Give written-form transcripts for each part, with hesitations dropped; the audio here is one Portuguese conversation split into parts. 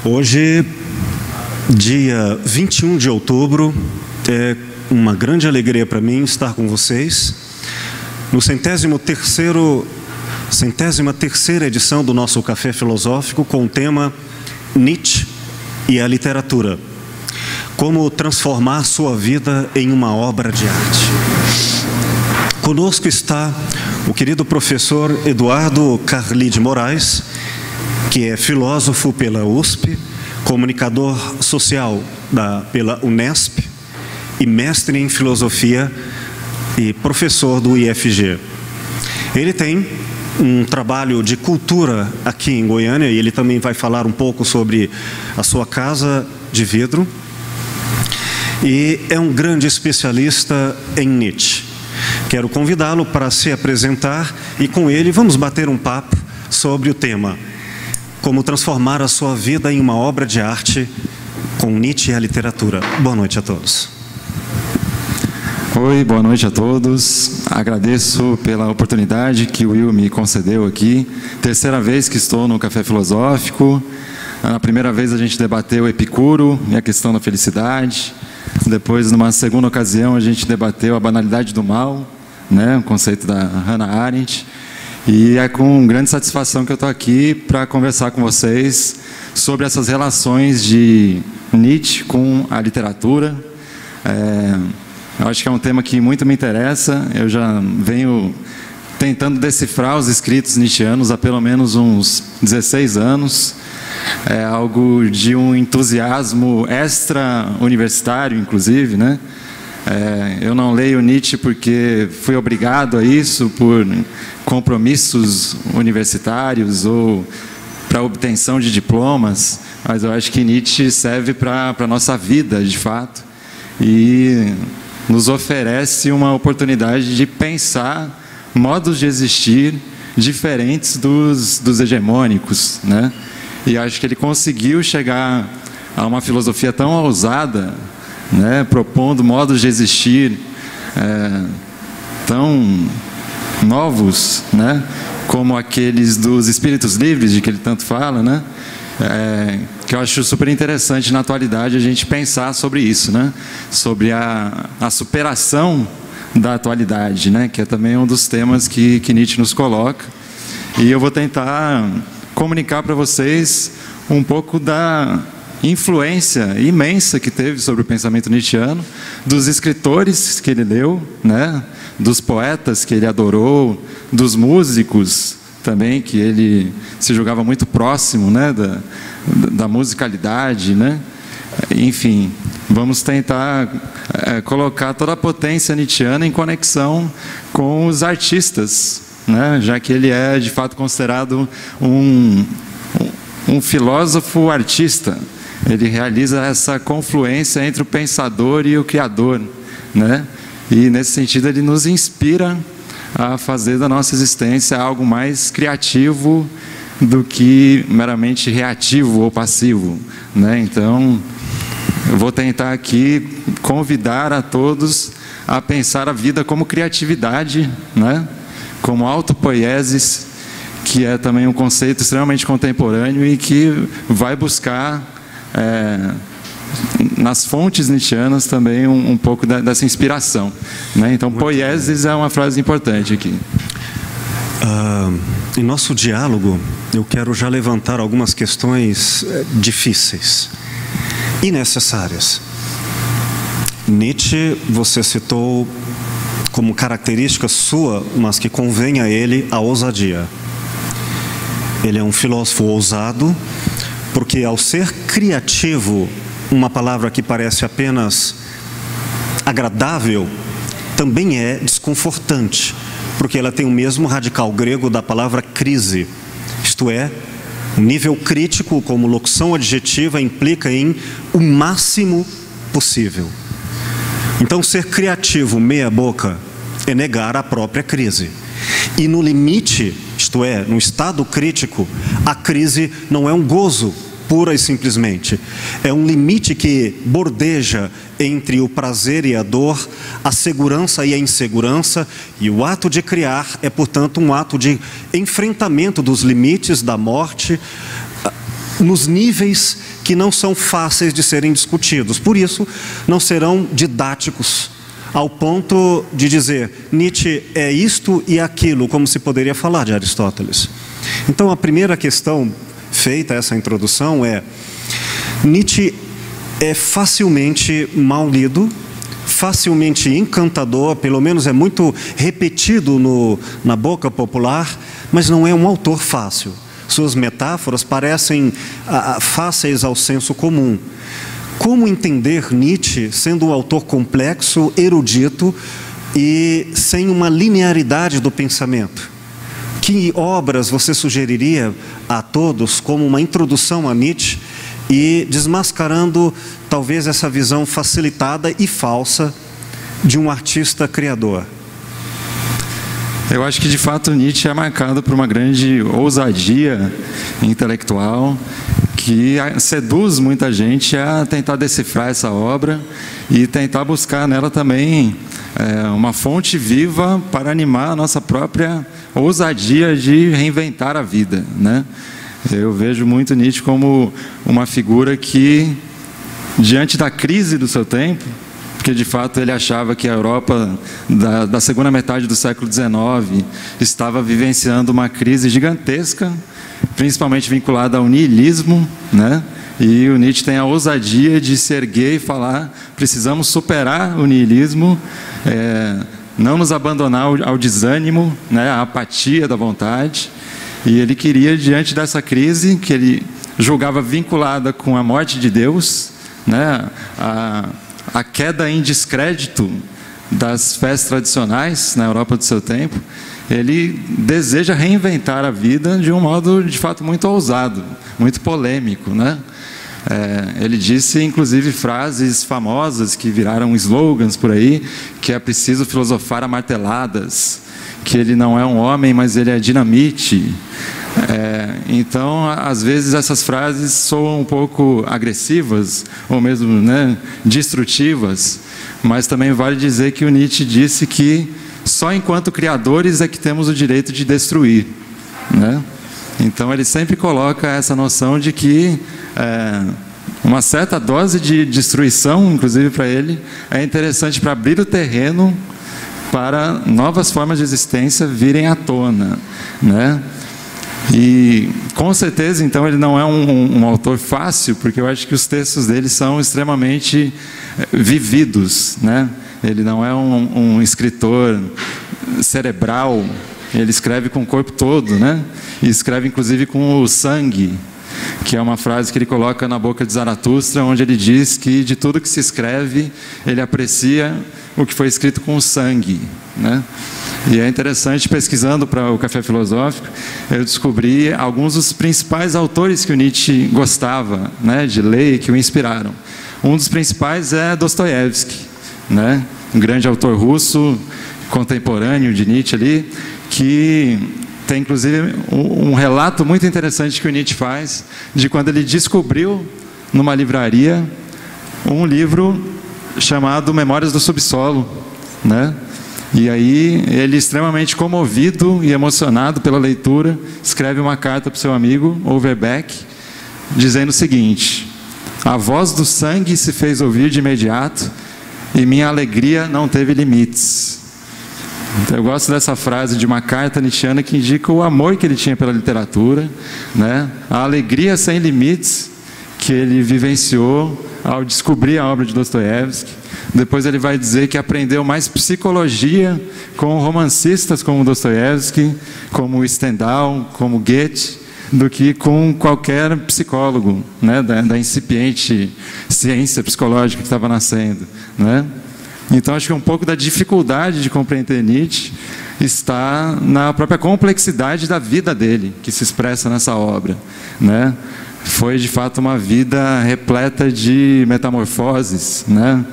Hoje, dia 21 de outubro, é uma grande alegria para mim estar com vocês no centésima terceira edição do nosso Café Filosófico com o tema Nietzsche e a literatura. Como transformar sua vida em uma obra de arte. Conosco está o querido professor Eduardo Carli de Moraes, que é filósofo pela USP, comunicador social pela Unesp e mestre em filosofia e professor do IFG. Ele tem um trabalho de cultura aqui em Goiânia e ele também vai falar um pouco sobre a sua casa de vidro. E é um grande especialista em Nietzsche. Quero convidá-lo para se apresentar e com ele vamos bater um papo sobre o tema como transformar a sua vida em uma obra de arte com Nietzsche e a literatura. Boa noite a todos. Oi, boa noite a todos. Agradeço pela oportunidade que o Will me concedeu aqui. Terceira vez que estou no Café Filosófico. Na primeira vez a gente debateu Epicuro e a questão da felicidade. Depois, numa segunda ocasião, a gente debateu a banalidade do mal, né, o conceito da Hannah Arendt. E é com grande satisfação que eu estou aqui para conversar com vocês sobre essas relações de Nietzsche com a literatura. Eu acho que é um tema que muito me interessa. Eu já venho tentando decifrar os escritos nietzschianos há pelo menos uns 16 anos. É algo de um entusiasmo extra-universitário, inclusive, né? Eu não leio Nietzsche porque fui obrigado a isso por compromissos universitários ou para obtenção de diplomas, mas eu acho que Nietzsche serve para a nossa vida, de fato, e nos oferece uma oportunidade de pensar modos de existir diferentes dos hegemônicos, né? E acho que ele conseguiu chegar a uma filosofia tão ousada, né, propondo modos de existir tão novos, né, como aqueles dos espíritos livres, de que ele tanto fala, né, que eu acho super interessante na atualidade a gente pensar sobre isso, né, sobre a superação da atualidade, né, que é também um dos temas que Nietzsche nos coloca. E eu vou tentar comunicar para vocês um pouco da influência imensa que teve sobre o pensamento nietzschiano, dos escritores que ele leu, né, dos poetas que ele adorou, dos músicos também que ele se julgava muito próximo, né, da musicalidade, né? Enfim, vamos tentar colocar toda a potência nietzschiana em conexão com os artistas, né, já que ele é de fato considerado um filósofo artista. Ele realiza essa confluência entre o pensador e o criador, né? E nesse sentido ele nos inspira a fazer da nossa existência algo mais criativo do que meramente reativo ou passivo, né? Então eu vou tentar aqui convidar a todos a pensar a vida como criatividade, né? Como autopoiesis, que é também um conceito extremamente contemporâneo e que vai buscar nas fontes nietzschianas também um pouco dessa inspiração, né? Então, poiesis é uma frase importante aqui. Em nosso diálogo, eu quero já levantar algumas questões difíceis e necessárias. Nietzsche, você citou como característica sua, mas que convém a ele, a ousadia. Ele é um filósofo ousado, porque ao ser criativo, uma palavra que parece apenas agradável, também é desconfortante, porque ela tem o mesmo radical grego da palavra crise, isto é, o nível crítico como locução adjetiva implica em o máximo possível. Então, ser criativo meia boca é negar a própria crise. E no limite, isto é, no estado crítico, a crise não é um gozo, pura e simplesmente. É um limite que bordeja entre o prazer e a dor, a segurança e a insegurança, e o ato de criar é, portanto, um ato de enfrentamento dos limites da morte, nos níveis que não são fáceis de serem discutidos. Por isso, não serão didáticos, ao ponto de dizer Nietzsche é isto e aquilo, como se poderia falar de Aristóteles. Então, a primeira questão feita essa introdução é: Nietzsche é facilmente mal lido, facilmente encantador, pelo menos é muito repetido na boca popular, mas não é um autor fácil. Suas metáforas parecem fáceis ao senso comum. Como entender Nietzsche sendo um autor complexo, erudito e sem uma linearidade do pensamento? Que obras você sugeriria a todos como uma introdução a Nietzsche e desmascarando talvez essa visão facilitada e falsa de um artista criador? Eu acho que de fato Nietzsche é marcado por uma grande ousadia intelectual que seduz muita gente a tentar decifrar essa obra e tentar buscar nela também uma fonte viva para animar a nossa própria ousadia de reinventar a vida, né? Eu vejo muito Nietzsche como uma figura que, diante da crise do seu tempo, porque de fato ele achava que a Europa da segunda metade do século XIX estava vivenciando uma crise gigantesca, principalmente vinculada ao niilismo, né? E o Nietzsche tem a ousadia de se erguer e falar: precisamos superar o niilismo, não nos abandonar ao desânimo, né? À apatia da vontade. E ele queria, diante dessa crise, que ele julgava vinculada com a morte de Deus, né? A queda em descrédito das fés tradicionais na Europa do seu tempo, ele deseja reinventar a vida de um modo, de fato, muito ousado, muito polêmico, né? Ele disse, inclusive, frases famosas que viraram slogans por aí, que é preciso filosofar a marteladas, que ele não é um homem, mas ele é dinamite. Então, às vezes essas frases soam um pouco agressivas, ou mesmo, né, destrutivas, mas também vale dizer que o Nietzsche disse que só enquanto criadores é que temos o direito de destruir, né? Então ele sempre coloca essa noção de que uma certa dose de destruição, inclusive para ele, é interessante para abrir o terreno para novas formas de existência virem à tona, né? E com certeza, então, ele não é um autor fácil, porque eu acho que os textos dele são extremamente vividos, né? Ele não é um escritor cerebral, ele escreve com o corpo todo, né? E escreve inclusive com o sangue, que é uma frase que ele coloca na boca de Zaratustra, onde ele diz que de tudo que se escreve, ele aprecia o que foi escrito com o sangue, né? E é interessante, pesquisando para o Café Filosófico, eu descobri alguns dos principais autores que o Nietzsche gostava, né, de ler e que o inspiraram. Um dos principais é Dostoiévski, né, um grande autor russo, contemporâneo de Nietzsche ali, que tem inclusive um relato muito interessante que o Nietzsche faz, de quando ele descobriu numa livraria um livro chamado Memórias do Subsolo, né? E aí ele, extremamente comovido e emocionado pela leitura, escreve uma carta para o seu amigo Overbeck, dizendo o seguinte: a voz do sangue se fez ouvir de imediato e minha alegria não teve limites. Então, eu gosto dessa frase de uma carta nietzschiana que indica o amor que ele tinha pela literatura, né? A alegria sem limites que ele vivenciou ao descobrir a obra de Dostoiévski. Depois ele vai dizer que aprendeu mais psicologia com romancistas como Dostoiévski, como Stendhal, como Goethe, do que com qualquer psicólogo, né, da incipiente ciência psicológica que estava nascendo, né? Então acho que um pouco da dificuldade de compreender Nietzsche está na própria complexidade da vida dele, que se expressa nessa obra, né? Foi de fato uma vida repleta de metamorfoses, né?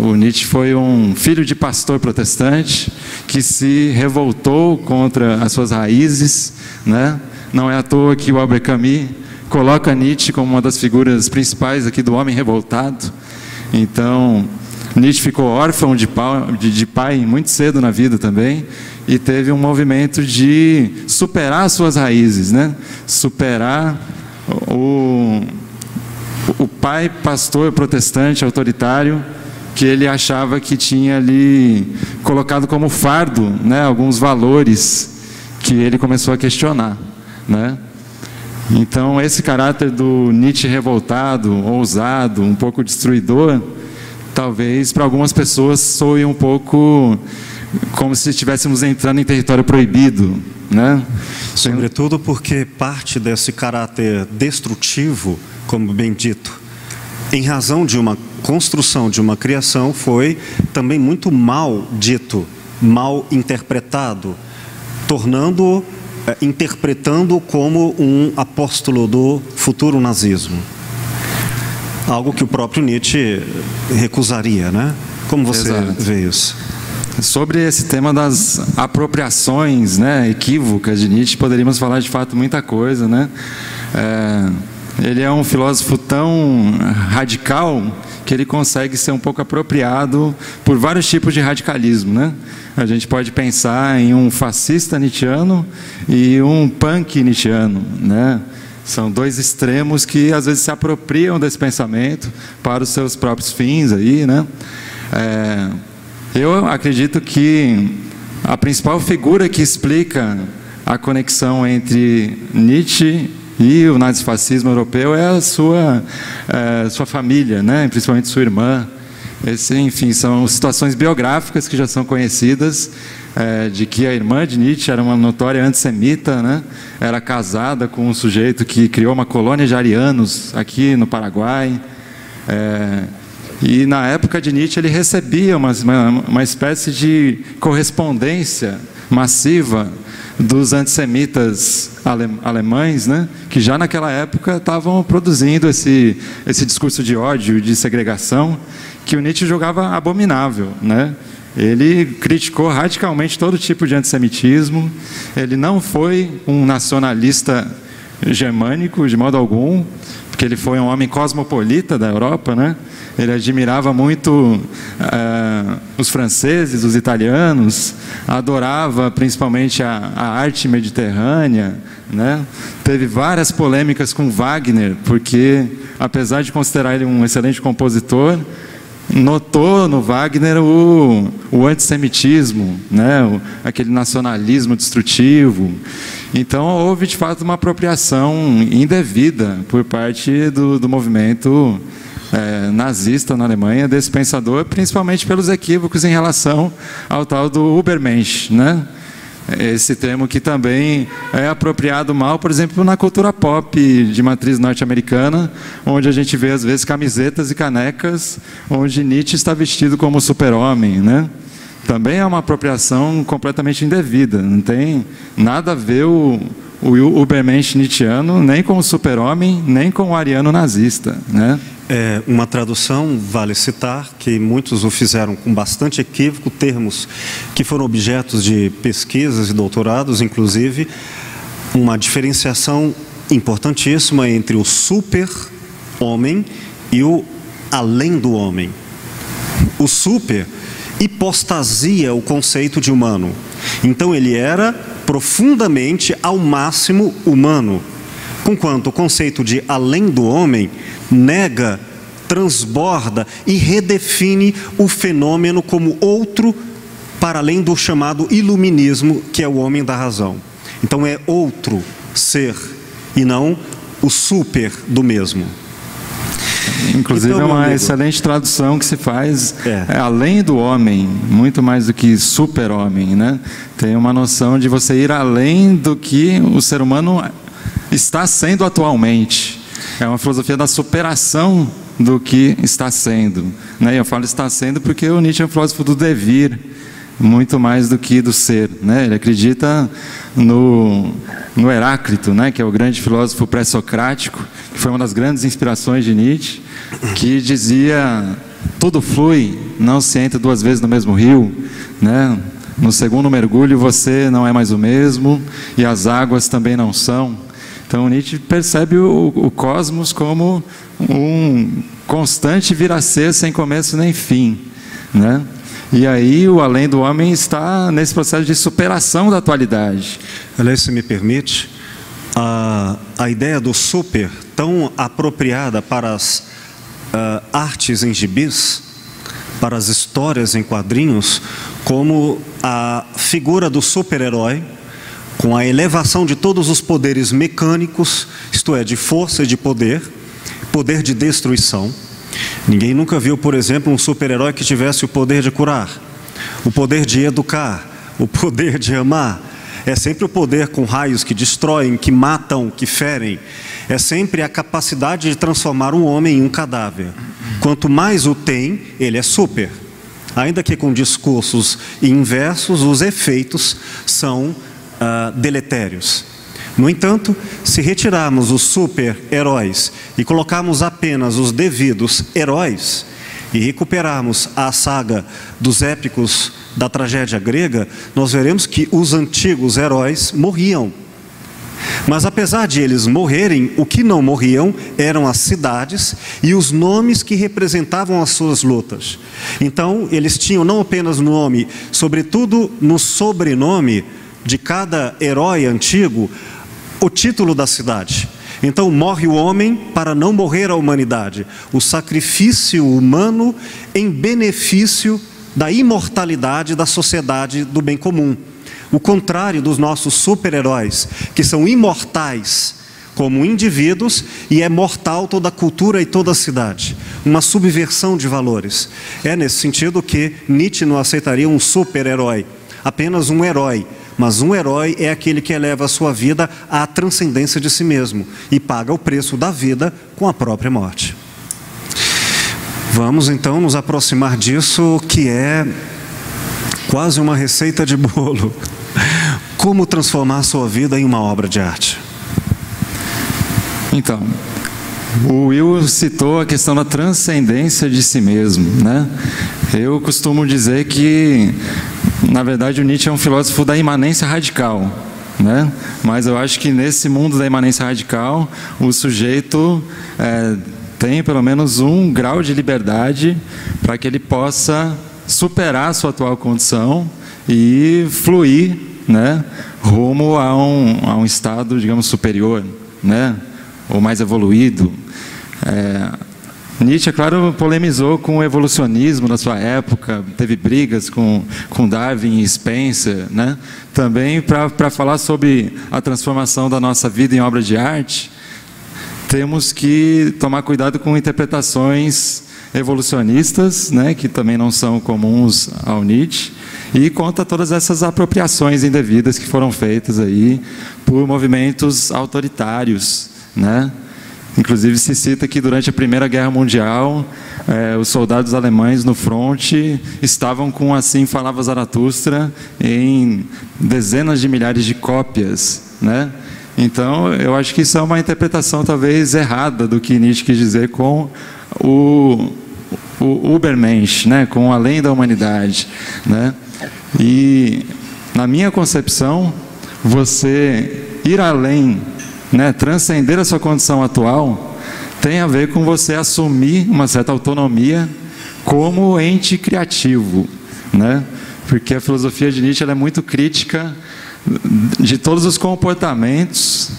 O Nietzsche foi um filho de pastor protestante que se revoltou contra as suas raízes, né? Não é à toa que o Albert Camus coloca Nietzsche como uma das figuras principais aqui do homem revoltado. Então, Nietzsche ficou órfão de pai muito cedo na vida também, e teve um movimento de superar as suas raízes, né? Superar o pai pastor protestante autoritário, que ele achava que tinha ali colocado como fardo, né, alguns valores que ele começou a questionar, né? Então, esse caráter do Nietzsche revoltado, ousado, um pouco destruidor, talvez para algumas pessoas soe um pouco como se estivéssemos entrando em território proibido, né? Sobretudo porque parte desse caráter destrutivo, como bem dito, em razão de uma construção, de uma criação, foi também muito mal dito, mal interpretado, tornando-o, interpretando-o como um apóstolo do futuro nazismo. Algo que o próprio Nietzsche recusaria, né? Como você vê isso? Sobre esse tema das apropriações, né, equívocas de Nietzsche, poderíamos falar de fato muita coisa, né? Ele é um filósofo tão radical que ele consegue ser um pouco apropriado por vários tipos de radicalismo, né? A gente pode pensar em um fascista nietzschiano e um punk nietzschiano, né? São dois extremos que às vezes se apropriam desse pensamento para os seus próprios fins aí, né? Eu acredito que a principal figura que explica a conexão entre Nietzsche e o nazifascismo europeu é a sua família, né? Principalmente sua irmã. Enfim, são situações biográficas que já são conhecidas, de que a irmã de Nietzsche era uma notória antissemita, né? Era casada com um sujeito que criou uma colônia de arianos aqui no Paraguai. E na época de Nietzsche ele recebia uma espécie de correspondência massiva dos antissemitas alemães, né, que já naquela época estavam produzindo esse discurso de ódio e de segregação que o Nietzsche julgava abominável, né? Ele criticou radicalmente todo tipo de antissemitismo. Ele não foi um nacionalista germânico de modo algum, porque ele foi um homem cosmopolita da Europa, né? Ele admirava muito os franceses, os italianos, adorava principalmente a arte mediterrânea, né? Teve várias polêmicas com Wagner, porque apesar de considerar ele um excelente compositor, notou no Wagner o antissemitismo, né? Aquele nacionalismo destrutivo. Então houve de fato uma apropriação indevida por parte do movimento nazista na Alemanha desse pensador, principalmente pelos equívocos em relação ao tal do Übermensch, né? Esse termo que também é apropriado mal, por exemplo, na cultura pop de matriz norte-americana, onde a gente vê às vezes camisetas e canecas onde Nietzsche está vestido como super-homem, né? Também é uma apropriação completamente indevida, não tem nada a ver o Übermensch nietzschiano nem com o super-homem, nem com o ariano nazista, né? Uma tradução, vale citar, que muitos o fizeram com bastante equívoco, termos que foram objetos de pesquisas e doutorados, inclusive, uma diferenciação importantíssima entre o super-homem e o além do homem. O super hipostasia o conceito de humano. Então ele era profundamente, ao máximo, humano. Conquanto o conceito de além do homem nega, transborda e redefine o fenômeno como outro para além do chamado iluminismo, que é o homem da razão. Então é outro ser e não o super do mesmo. Inclusive então, é uma excelente tradução que se faz além do homem, muito mais do que super-homem, né? Tem uma noção de você ir além do que o ser humano está sendo atualmente. É uma filosofia da superação do que está sendo, né? Eu falo está sendo porque o Nietzsche é um filósofo do devir, muito mais do que do ser, né? Ele acredita no Heráclito, né? Que é o grande filósofo pré-socrático, que foi uma das grandes inspirações de Nietzsche, que dizia: tudo flui, não se entra duas vezes no mesmo rio, né? No segundo mergulho você não é mais o mesmo e as águas também não são. Então Nietzsche percebe o cosmos como um constante vir a ser sem começo nem fim, né? E aí o além do homem está nesse processo de superação da atualidade. Aliás, se me permite, a ideia do super, tão apropriada para as artes em gibis, para as histórias em quadrinhos, como a figura do super-herói, com a elevação de todos os poderes mecânicos, isto é, de força e de poder de destruição. Ninguém nunca viu, por exemplo, um super-herói que tivesse o poder de curar, o poder de educar, o poder de amar. É sempre o poder com raios que destroem, que matam, que ferem. É sempre a capacidade de transformar um homem em um cadáver. Quanto mais o tem, ele é super. Ainda que com discursos inversos, os efeitos são deletérios. No entanto, se retirarmos os super-heróis e colocarmos apenas os devidos heróis, e recuperarmos a saga dos épicos da tragédia grega, nós veremos que os antigos heróis morriam. Mas apesar de eles morrerem, o que não morriam eram as cidades e os nomes que representavam as suas lutas. Então, eles tinham não apenas no nome, sobretudo no sobrenome de cada herói antigo, o título da cidade. Então morre o homem para não morrer a humanidade. O sacrifício humano em benefício da imortalidade da sociedade do bem comum. O contrário dos nossos super-heróis, que são imortais como indivíduos e é mortal toda a cultura e toda a cidade. Uma subversão de valores. É nesse sentido que Nietzsche não aceitaria um super-herói, apenas um herói. Mas um herói é aquele que eleva a sua vida à transcendência de si mesmo e paga o preço da vida com a própria morte. Vamos então nos aproximar disso, que é quase uma receita de bolo. Como transformar a sua vida em uma obra de arte? Então, o Will citou a questão da transcendência de si mesmo, né? Eu costumo dizer que, na verdade, o Nietzsche é um filósofo da imanência radical, né? Mas eu acho que nesse mundo da imanência radical, o sujeito tem pelo menos um grau de liberdade para que ele possa superar a sua atual condição e fluir, né, rumo a um estado, digamos, superior, né, ou mais evoluído. Nietzsche, é claro, polemizou com o evolucionismo da sua época, teve brigas com Darwin e Spencer, né? Também para falar sobre a transformação da nossa vida em obra de arte, temos que tomar cuidado com interpretações evolucionistas, né, que também não são comuns ao Nietzsche, e contra todas essas apropriações indevidas que foram feitas aí por movimentos autoritários, né? Inclusive se cita que durante a Primeira Guerra Mundial, os soldados alemães no fronte estavam com Assim Falava Zaratustra em dezenas de milhares de cópias, né? Então, eu acho que isso é uma interpretação talvez errada do que Nietzsche quis dizer com o Übermensch, né? Com além da humanidade, né? E na minha concepção, você ir além, né, transcender a sua condição atual, tem a ver com você assumir uma certa autonomia como ente criativo, né? Porque a filosofia de Nietzsche ela é muito crítica de todos os comportamentos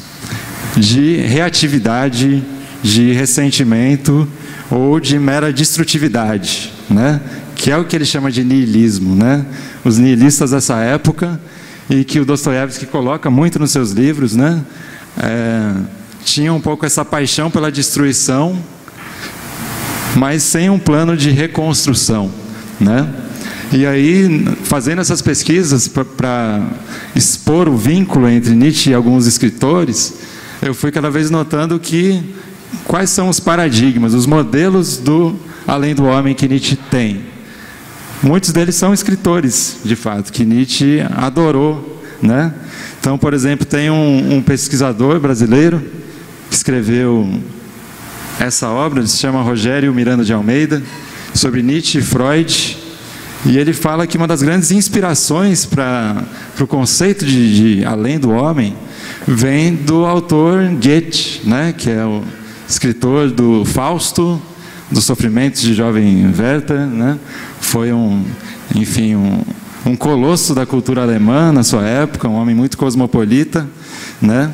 de reatividade, de ressentimento ou de mera destrutividade, né? Que é o que ele chama de niilismo, né? Os niilistas dessa época, e que o Dostoiévski coloca muito nos seus livros, né? Tinha um pouco essa paixão pela destruição, mas sem um plano de reconstrução, né? E aí, fazendo essas pesquisas para expor o vínculo entre Nietzsche e alguns escritores, eu fui cada vez notando quais são os paradigmas, os modelos do além do homem que Nietzsche tem. Muitos deles são escritores, de fato, que Nietzsche adorou, né? Então, por exemplo, tem um pesquisador brasileiro que escreveu essa obra, ele se chama Rogério Miranda de Almeida, sobre Nietzsche e Freud, e ele fala que uma das grandes inspirações para o conceito de além do homem vem do autor Goethe, né, que é o escritor do Fausto, dos Sofrimentos de Jovem Werther, né? Foi um colosso da cultura alemã na sua época, um homem muito cosmopolita, né?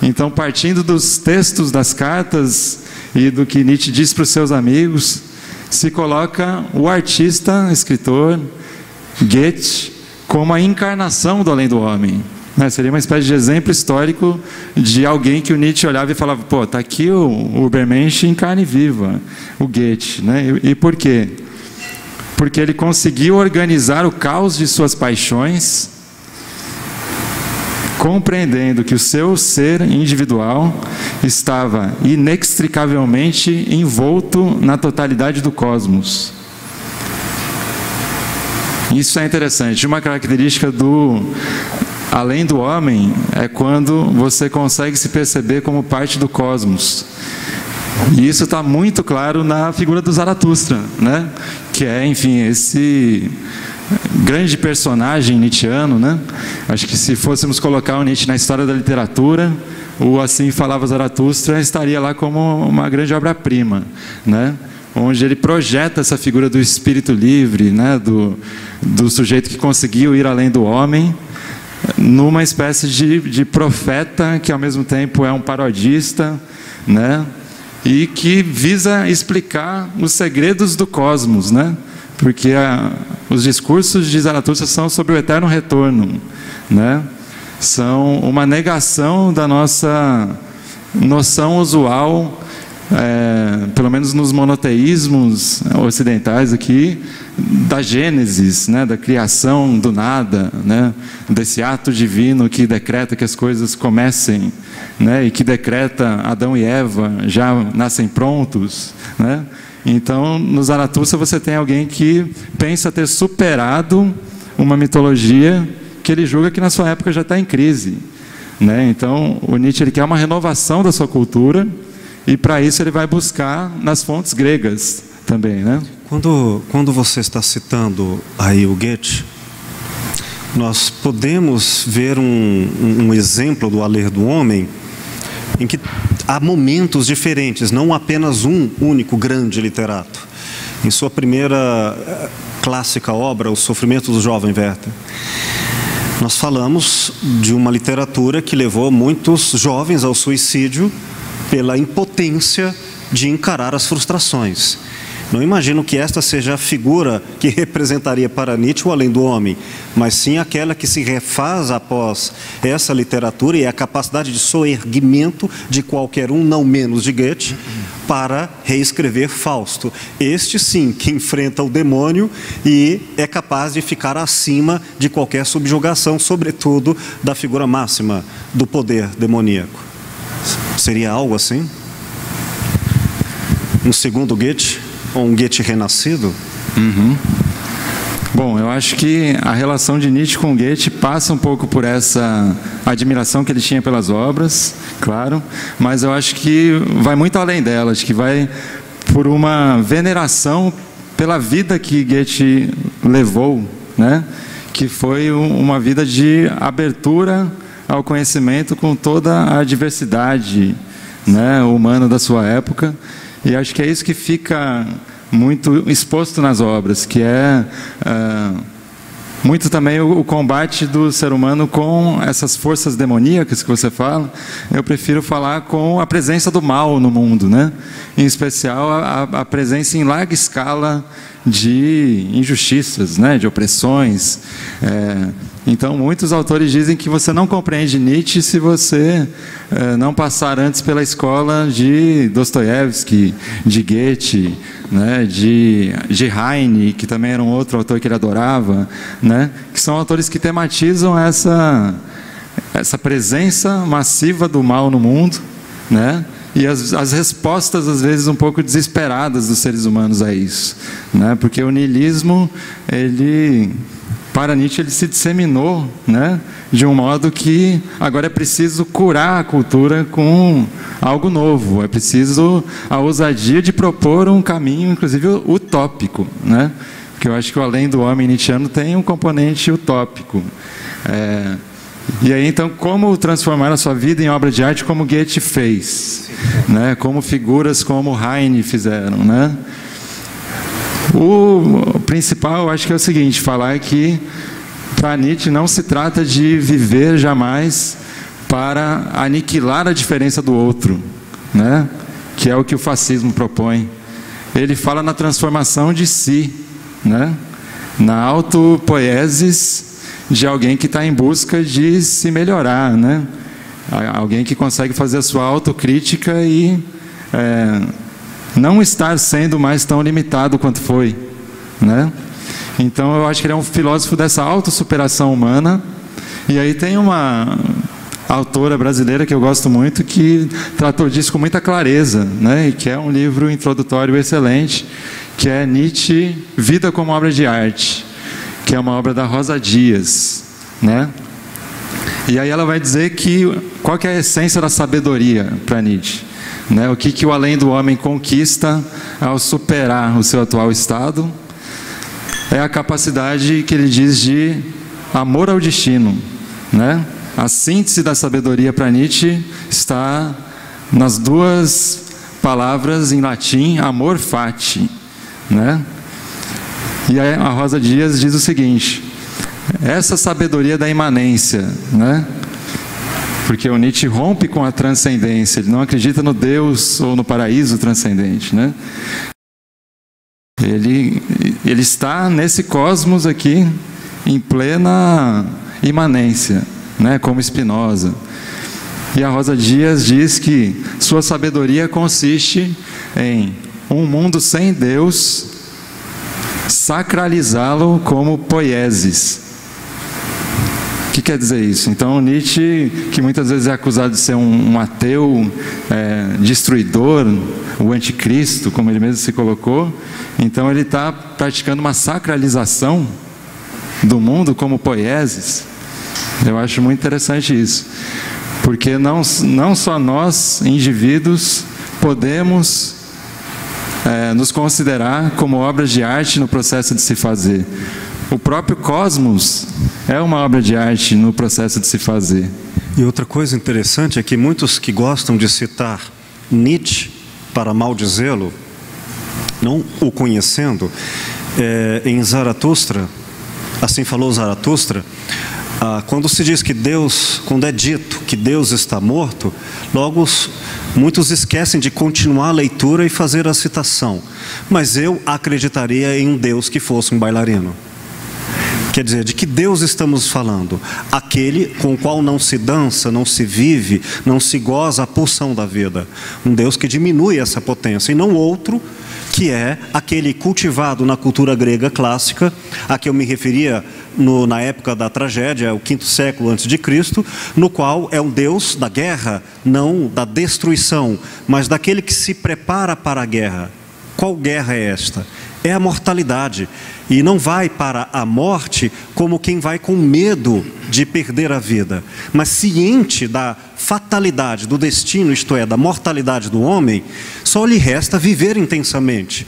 Então, partindo dos textos das cartas e do que Nietzsche diz para os seus amigos, se coloca o artista, escritor, Goethe, como a encarnação do além do homem. Seria uma espécie de exemplo histórico de alguém que o Nietzsche olhava e falava: pô, está aqui o Ubermensch em carne viva, o Goethe. E por quê? Porque ele conseguiu organizar o caos de suas paixões, compreendendo que o seu ser individual estava inextricavelmente envolto na totalidade do cosmos. Isso é interessante. Uma característica do além do homem é quando você consegue se perceber como parte do cosmos. E isso está muito claro na figura do Zaratustra, né? Que é, enfim, esse grande personagem nietzschiano, né? Acho que se fôssemos colocar o Nietzsche na história da literatura, o Assim Falava Zaratustra estaria lá como uma grande obra-prima, né? Onde ele projeta essa figura do espírito livre, né? do sujeito que conseguiu ir além do homem, numa espécie de profeta que ao mesmo tempo é um parodista, né? E que visa explicar os segredos do cosmos, né? Porque os discursos de Zaratustra são sobre o eterno retorno, né? São uma negação da nossa noção usual, pelo menos nos monoteísmos ocidentais aqui, da Gênesis, né? Da criação do nada, né? Desse ato divino que decreta que as coisas comecem, né? E que decreta Adão e Eva já nascem prontos, né? Então, no Zaratustra você tem alguém que pensa ter superado uma mitologia que ele julga que na sua época já está em crise, né? Então, o Nietzsche ele quer uma renovação da sua cultura, e para isso ele vai buscar nas fontes gregas também, né? Quando você está citando aí o Goethe, nós podemos ver um exemplo do além do homem em que há momentos diferentes, não apenas um único grande literato. Em sua primeira clássica obra, O Sofrimento do Jovem Werther, nós falamos de uma literatura que levou muitos jovens ao suicídio pela impotência de encarar as frustrações. Não imagino que esta seja a figura que representaria para Nietzsche o além do homem, mas sim aquela que se refaz após essa literatura e a capacidade de soerguimento de qualquer um, não menos de Goethe, para reescrever Fausto. Este sim, que enfrenta o demônio e é capaz de ficar acima de qualquer subjugação, sobretudo da figura máxima do poder demoníaco. Seria algo assim? Um segundo Goethe? Ou um Goethe renascido? Bom, eu acho que a relação de Nietzsche com Goethe passa um pouco por essa admiração que ele tinha pelas obras, claro, mas eu acho que vai muito além dela, acho que vai por uma veneração pela vida que Goethe levou, né? Que foi uma vida de abertura ao conhecimento com toda a diversidade, né, humana da sua época. E acho que é isso que fica muito exposto nas obras, que é muito também o combate do ser humano com essas forças demoníacas que você fala. Eu prefiro falar com a presença do mal no mundo, né? Em especial a presença em larga escala de injustiças, né? De opressões. Então, muitos autores dizem que você não compreende Nietzsche se você não passar antes pela escola de Dostoiévski, de Goethe, né, de Heine, que também era um outro autor que ele adorava, né, que são autores que tematizam essa presença massiva do mal no mundo, né, e as respostas, às vezes, um pouco desesperadas dos seres humanos a isso, né, porque o niilismo, para Nietzsche, ele se disseminou, né, de um modo que agora é preciso curar a cultura com algo novo. É preciso a ousadia de propor um caminho, inclusive utópico, né? Porque eu acho que o além do homem nietzschiano tem um componente utópico. E aí, então, como transformar a sua vida em obra de arte como Goethe fez, né? Como figuras como Heine fizeram, né? O principal, eu acho que é o seguinte, falar que para Nietzsche não se trata de viver jamais para aniquilar a diferença do outro, né? Que é o que o fascismo propõe. Ele fala na transformação de si, né? Na autopoiesis de alguém que está em busca de se melhorar, né? Alguém que consegue fazer a sua autocrítica e não estar sendo mais tão limitado quanto foi, né? Então eu acho que ele é um filósofo dessa autossuperação humana. E aí tem uma autora brasileira que eu gosto muito, que tratou disso com muita clareza, né? E que é um livro introdutório excelente, que é Nietzsche, Vida como Obra de Arte, que é uma obra da Rosa Dias, né? E aí ela vai dizer qual que é a essência da sabedoria para Nietzsche, né? O que o além do homem conquista ao superar o seu atual estado é a capacidade que ele diz de amor ao destino, né? A síntese da sabedoria para Nietzsche está nas duas palavras em latim, amor fati, né? E aí a Rosa Dias diz o seguinte: essa sabedoria da imanência, né? Porque o Nietzsche rompe com a transcendência, ele não acredita no Deus ou no paraíso transcendente, né? Ele está nesse cosmos aqui, em plena imanência, né? Como Spinoza. E a Rosa Dias diz que sua sabedoria consiste em um mundo sem Deus, sacralizá-lo como poiesis. O que quer dizer isso? Então Nietzsche, que muitas vezes é acusado de ser um ateu destruidor, o anticristo, como ele mesmo se colocou, então ele está praticando uma sacralização do mundo como poiesis. Eu acho muito interessante isso, porque não só nós, indivíduos, podemos nos considerar como obras de arte no processo de se fazer. O próprio cosmos é uma obra de arte no processo de se fazer. E outra coisa interessante é que muitos que gostam de citar Nietzsche para maldizê-lo, não o conhecendo, em Zaratustra, assim falou Zaratustra, quando se diz que Deus, quando é dito que Deus está morto, logo muitos esquecem de continuar a leitura e fazer a citação. Mas eu acreditaria em um Deus que fosse um bailarino. Quer dizer, de que Deus estamos falando? Aquele com o qual não se dança, não se vive, não se goza a pulsão da vida. Um Deus que diminui essa potência, e não outro, que é aquele cultivado na cultura grega clássica, a que eu me referia na época da tragédia, o quinto século antes de Cristo, no qual é um Deus da guerra, não da destruição, mas daquele que se prepara para a guerra. Qual guerra é esta? É a mortalidade. E não vai para a morte como quem vai com medo de perder a vida, mas ciente da fatalidade, do destino, isto é, da mortalidade do homem, só lhe resta viver intensamente.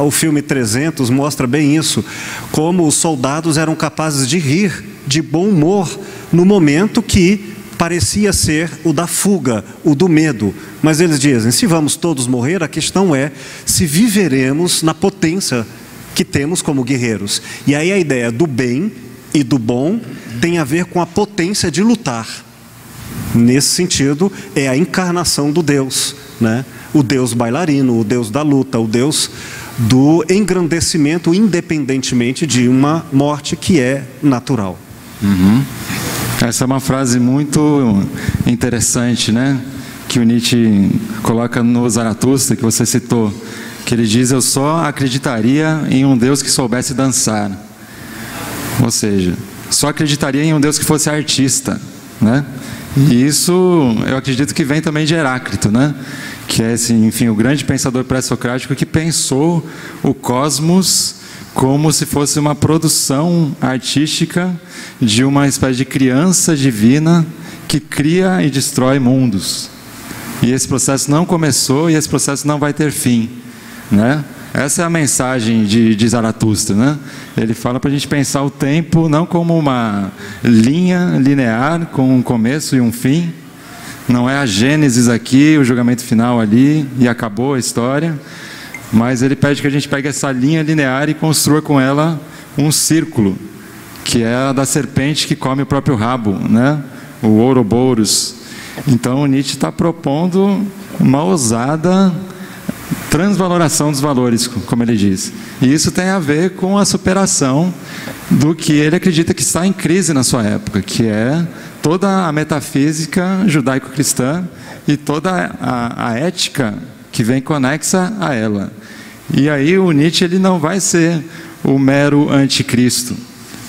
O filme 300 mostra bem isso, como os soldados eram capazes de rir de bom humor no momento que parecia ser o da fuga, o do medo. Mas eles dizem, se vamos todos morrer, a questão é se viveremos na potência que temos como guerreiros. E aí a ideia do bem e do bom tem a ver com a potência de lutar. Nesse sentido, é a encarnação do Deus, né? O Deus bailarino, o Deus da luta, o Deus do engrandecimento, independentemente de uma morte que é natural. Essa é uma frase muito interessante, né? Que o Nietzsche coloca no Zaratustra, que você citou, que ele diz: eu só acreditaria em um Deus que soubesse dançar. Ou seja, só acreditaria em um Deus que fosse artista, né? E isso eu acredito que vem também de Heráclito, né? Que é esse, enfim, o grande pensador pré-socrático que pensou o cosmos como se fosse uma produção artística de uma espécie de criança divina que cria e destrói mundos. E esse processo não começou e esse processo não vai ter fim, né? Essa é a mensagem de Zaratustra, né? Ele fala para a gente pensar o tempo não como uma linha linear com um começo e um fim. Não é a Gênesis aqui, o julgamento final ali e acabou a história. Mas ele pede que a gente pegue essa linha linear e construa com ela um círculo, que é a da serpente que come o próprio rabo, né? O Ouroboros. Então, Nietzsche está propondo uma ousada transvaloração dos valores, como ele diz. E isso tem a ver com a superação do que ele acredita que está em crise na sua época, que é toda a metafísica judaico-cristã e toda a ética que vem conexa a ela. E aí o Nietzsche ele não vai ser o mero anticristo.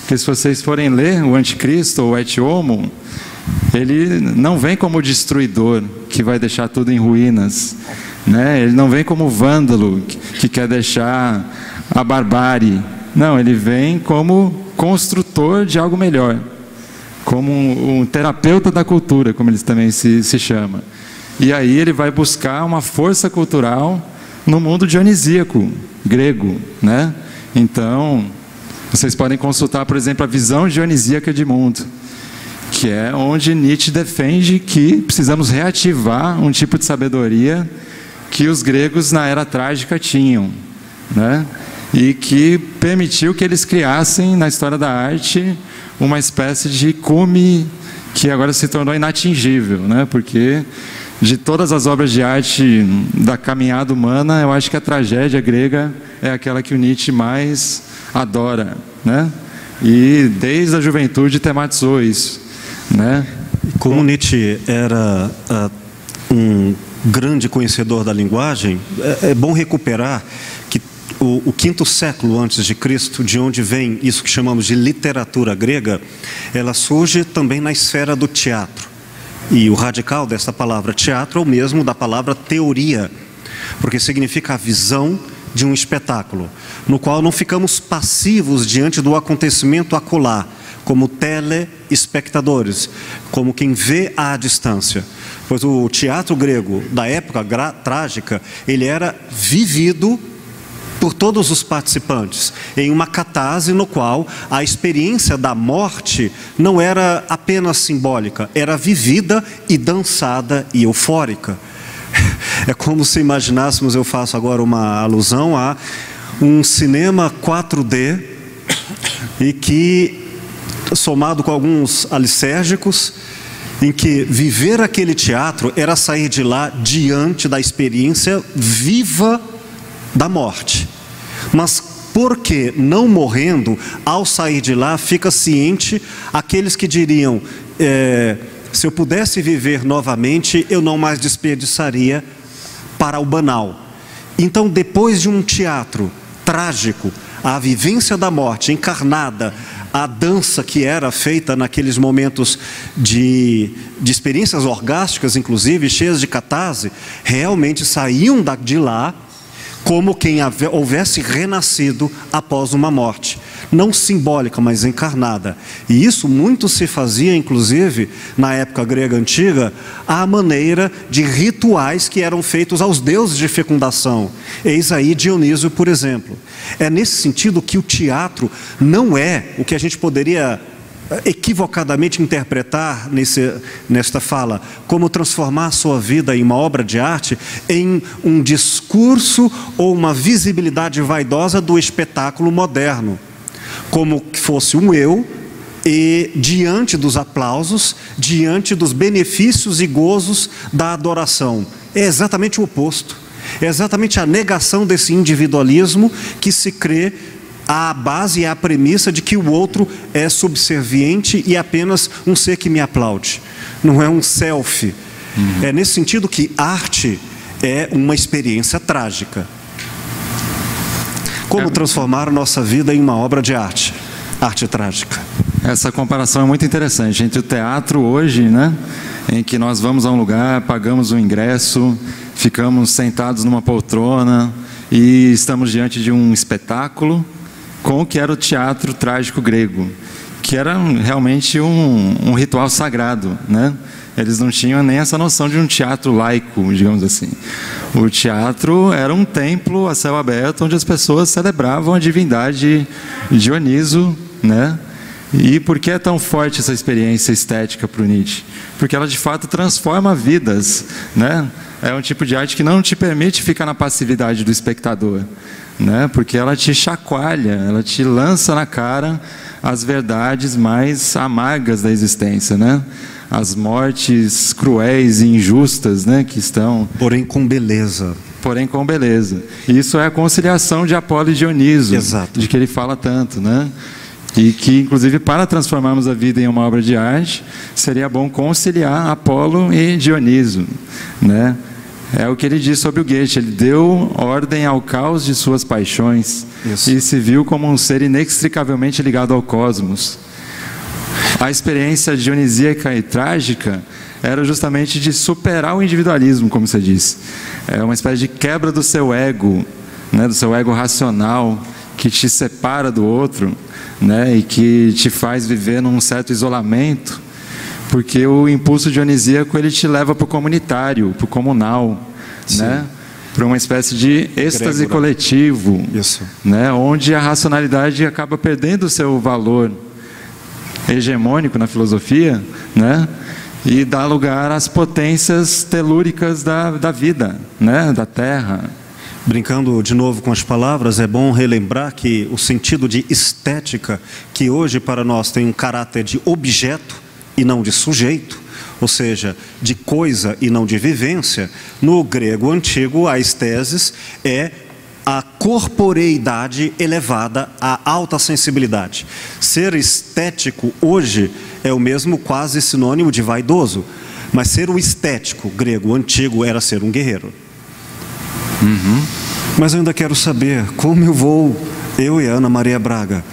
Porque se vocês forem ler o anticristo, ou et homo, ele não vem como destruidor, que vai deixar tudo em ruínas, né? Ele não vem como vândalo, que quer deixar a barbárie. Não, ele vem como construtor de algo melhor, como um terapeuta da cultura, como ele também se chama. E aí ele vai buscar uma força cultural no mundo dionisíaco, grego, né? Então, vocês podem consultar, por exemplo, a visão dionisíaca de mundo, que é onde Nietzsche defende que precisamos reativar um tipo de sabedoria que os gregos na era trágica tinham, né? E que permitiu que eles criassem na história da arte uma espécie de cume que agora se tornou inatingível, né? Porque de todas as obras de arte da caminhada humana, eu acho que a tragédia grega é aquela que o Nietzsche mais adora, né? E desde a juventude tematizou isso, né? Como Nietzsche era um grande conhecedor da linguagem, é bom recuperar que o quinto século antes de Cristo, de onde vem isso que chamamos de literatura grega, ela surge também na esfera do teatro. E o radical dessa palavra teatro é o mesmo da palavra teoria, porque significa a visão de um espetáculo, no qual não ficamos passivos diante do acontecimento acolá, como telespectadores, como quem vê à distância. Pois o teatro grego da época trágica, ele era vivido por todos os participantes, em uma catarse no qual a experiência da morte não era apenas simbólica, era vivida e dançada e eufórica. É como se imaginássemos, eu faço agora uma alusão a um cinema 4D, e que, somado com alguns alicérgicos, em que viver aquele teatro era sair de lá diante da experiência viva da morte. Mas porque não morrendo, ao sair de lá, fica ciente aqueles que diriam, se eu pudesse viver novamente, eu não mais desperdiçaria para o banal. Então, depois de um teatro trágico, a vivência da morte encarnada, a dança que era feita naqueles momentos de experiências orgásticas, inclusive, cheias de catarse, realmente saíam de lá como quem houvesse renascido após uma morte, não simbólica, mas encarnada. E isso muito se fazia, inclusive, na época grega antiga, à maneira de rituais que eram feitos aos deuses de fecundação. Eis aí Dionísio, por exemplo. É nesse sentido que o teatro não é o que a gente poderia equivocadamente interpretar nesta fala, como transformar a sua vida em uma obra de arte em um discurso ou uma visibilidade vaidosa do espetáculo moderno, como que fosse um eu, e diante dos aplausos, diante dos benefícios e gozos da adoração. É exatamente o oposto, é exatamente a negação desse individualismo que se crê a base e a premissa de que o outro é subserviente e apenas um ser que me aplaude. Não é um selfie. É nesse sentido que arte é uma experiência trágica. Como transformar a nossa vida em uma obra de arte? Arte trágica. Essa comparação é muito interessante entre o teatro hoje, né, em que nós vamos a um lugar, pagamos um ingresso, ficamos sentados numa poltrona e estamos diante de um espetáculo, com o que era o teatro trágico grego, que era realmente um ritual sagrado, né? Eles não tinham nem essa noção de um teatro laico, digamos assim. O teatro era um templo a céu aberto, onde as pessoas celebravam a divindade Dioniso, né? E por que é tão forte essa experiência estética para o Nietzsche? Porque ela de fato transforma vidas, né? É um tipo de arte que não te permite ficar na passividade do espectador, né? Porque ela te chacoalha, ela te lança na cara as verdades mais amargas da existência, né? as mortes cruéis e injustas, né, que estão... Porém com beleza. Porém com beleza. Isso é a conciliação de Apolo e Dioniso. Exato. De que ele fala tanto, né? E que, inclusive, para transformarmos a vida em uma obra de arte, seria bom conciliar Apolo e Dioniso, né? É o que ele diz sobre o Goethe. Ele deu ordem ao caos de suas paixões. Isso. E se viu como um ser inextricavelmente ligado ao cosmos. A experiência dionisíaca e trágica era justamente de superar o individualismo, como você disse. É uma espécie de quebra do seu ego, né, do seu ego racional, que te separa do outro, né, e que te faz viver num certo isolamento, porque o impulso dionisíaco ele te leva para o comunitário, para o comunal, né, para uma espécie de êxtase coletivo, né, onde a racionalidade acaba perdendo o seu valor hegemônico na filosofia, né, e dá lugar às potências telúricas da vida, né, da terra. Brincando de novo com as palavras, é bom relembrar que o sentido de estética, que hoje para nós tem um caráter de objeto e não de sujeito, ou seja, de coisa e não de vivência, no grego antigo a estesis é a corporeidade elevada à alta sensibilidade. Ser estético hoje é o mesmo quase sinônimo de vaidoso, mas ser o estético grego antigo era ser um guerreiro. Mas eu ainda quero saber como eu e a Ana Maria Braga,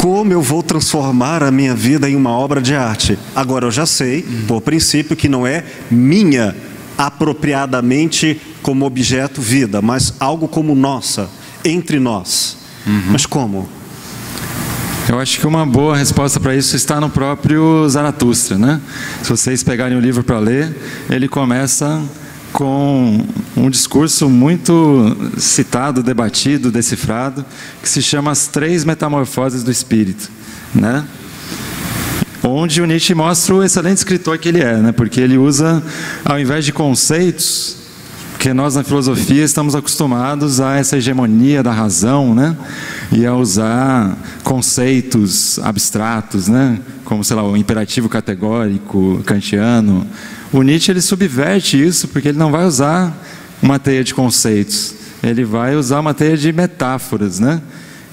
como eu vou transformar a minha vida em uma obra de arte. Agora eu já sei, por princípio, que não é minha apropriadamente como objeto vida, mas algo como nossa, entre nós. Mas como? Eu acho que uma boa resposta para isso está no próprio Zaratustra, né? Se vocês pegarem o livro para ler, ele começa com um discurso muito citado, debatido, decifrado, que se chama As Três Metamorfoses do Espírito, né? Onde o Nietzsche mostra o excelente escritor que ele é, né? Porque ele usa, ao invés de conceitos, porque nós na filosofia estamos acostumados a essa hegemonia da razão, né? E a usar conceitos abstratos, né? Como, sei lá, o imperativo categórico kantiano. O Nietzsche ele subverte isso, porque ele não vai usar uma teia de conceitos, ele vai usar uma teia de metáforas, né?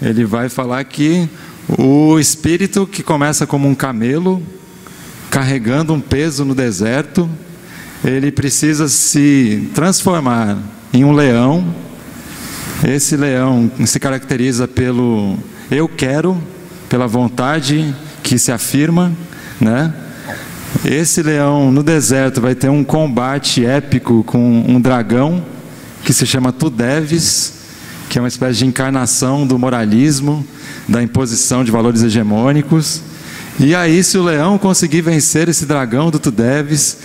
Ele vai falar que o espírito que começa como um camelo, carregando um peso no deserto, ele precisa se transformar em um leão. Esse leão se caracteriza pelo eu quero, pela vontade que se afirma, né? Esse leão no deserto vai ter um combate épico com um dragão que se chama Tu Deves, que é uma espécie de encarnação do moralismo, da imposição de valores hegemônicos. E aí, se o leão conseguir vencer esse dragão do Tu Deves,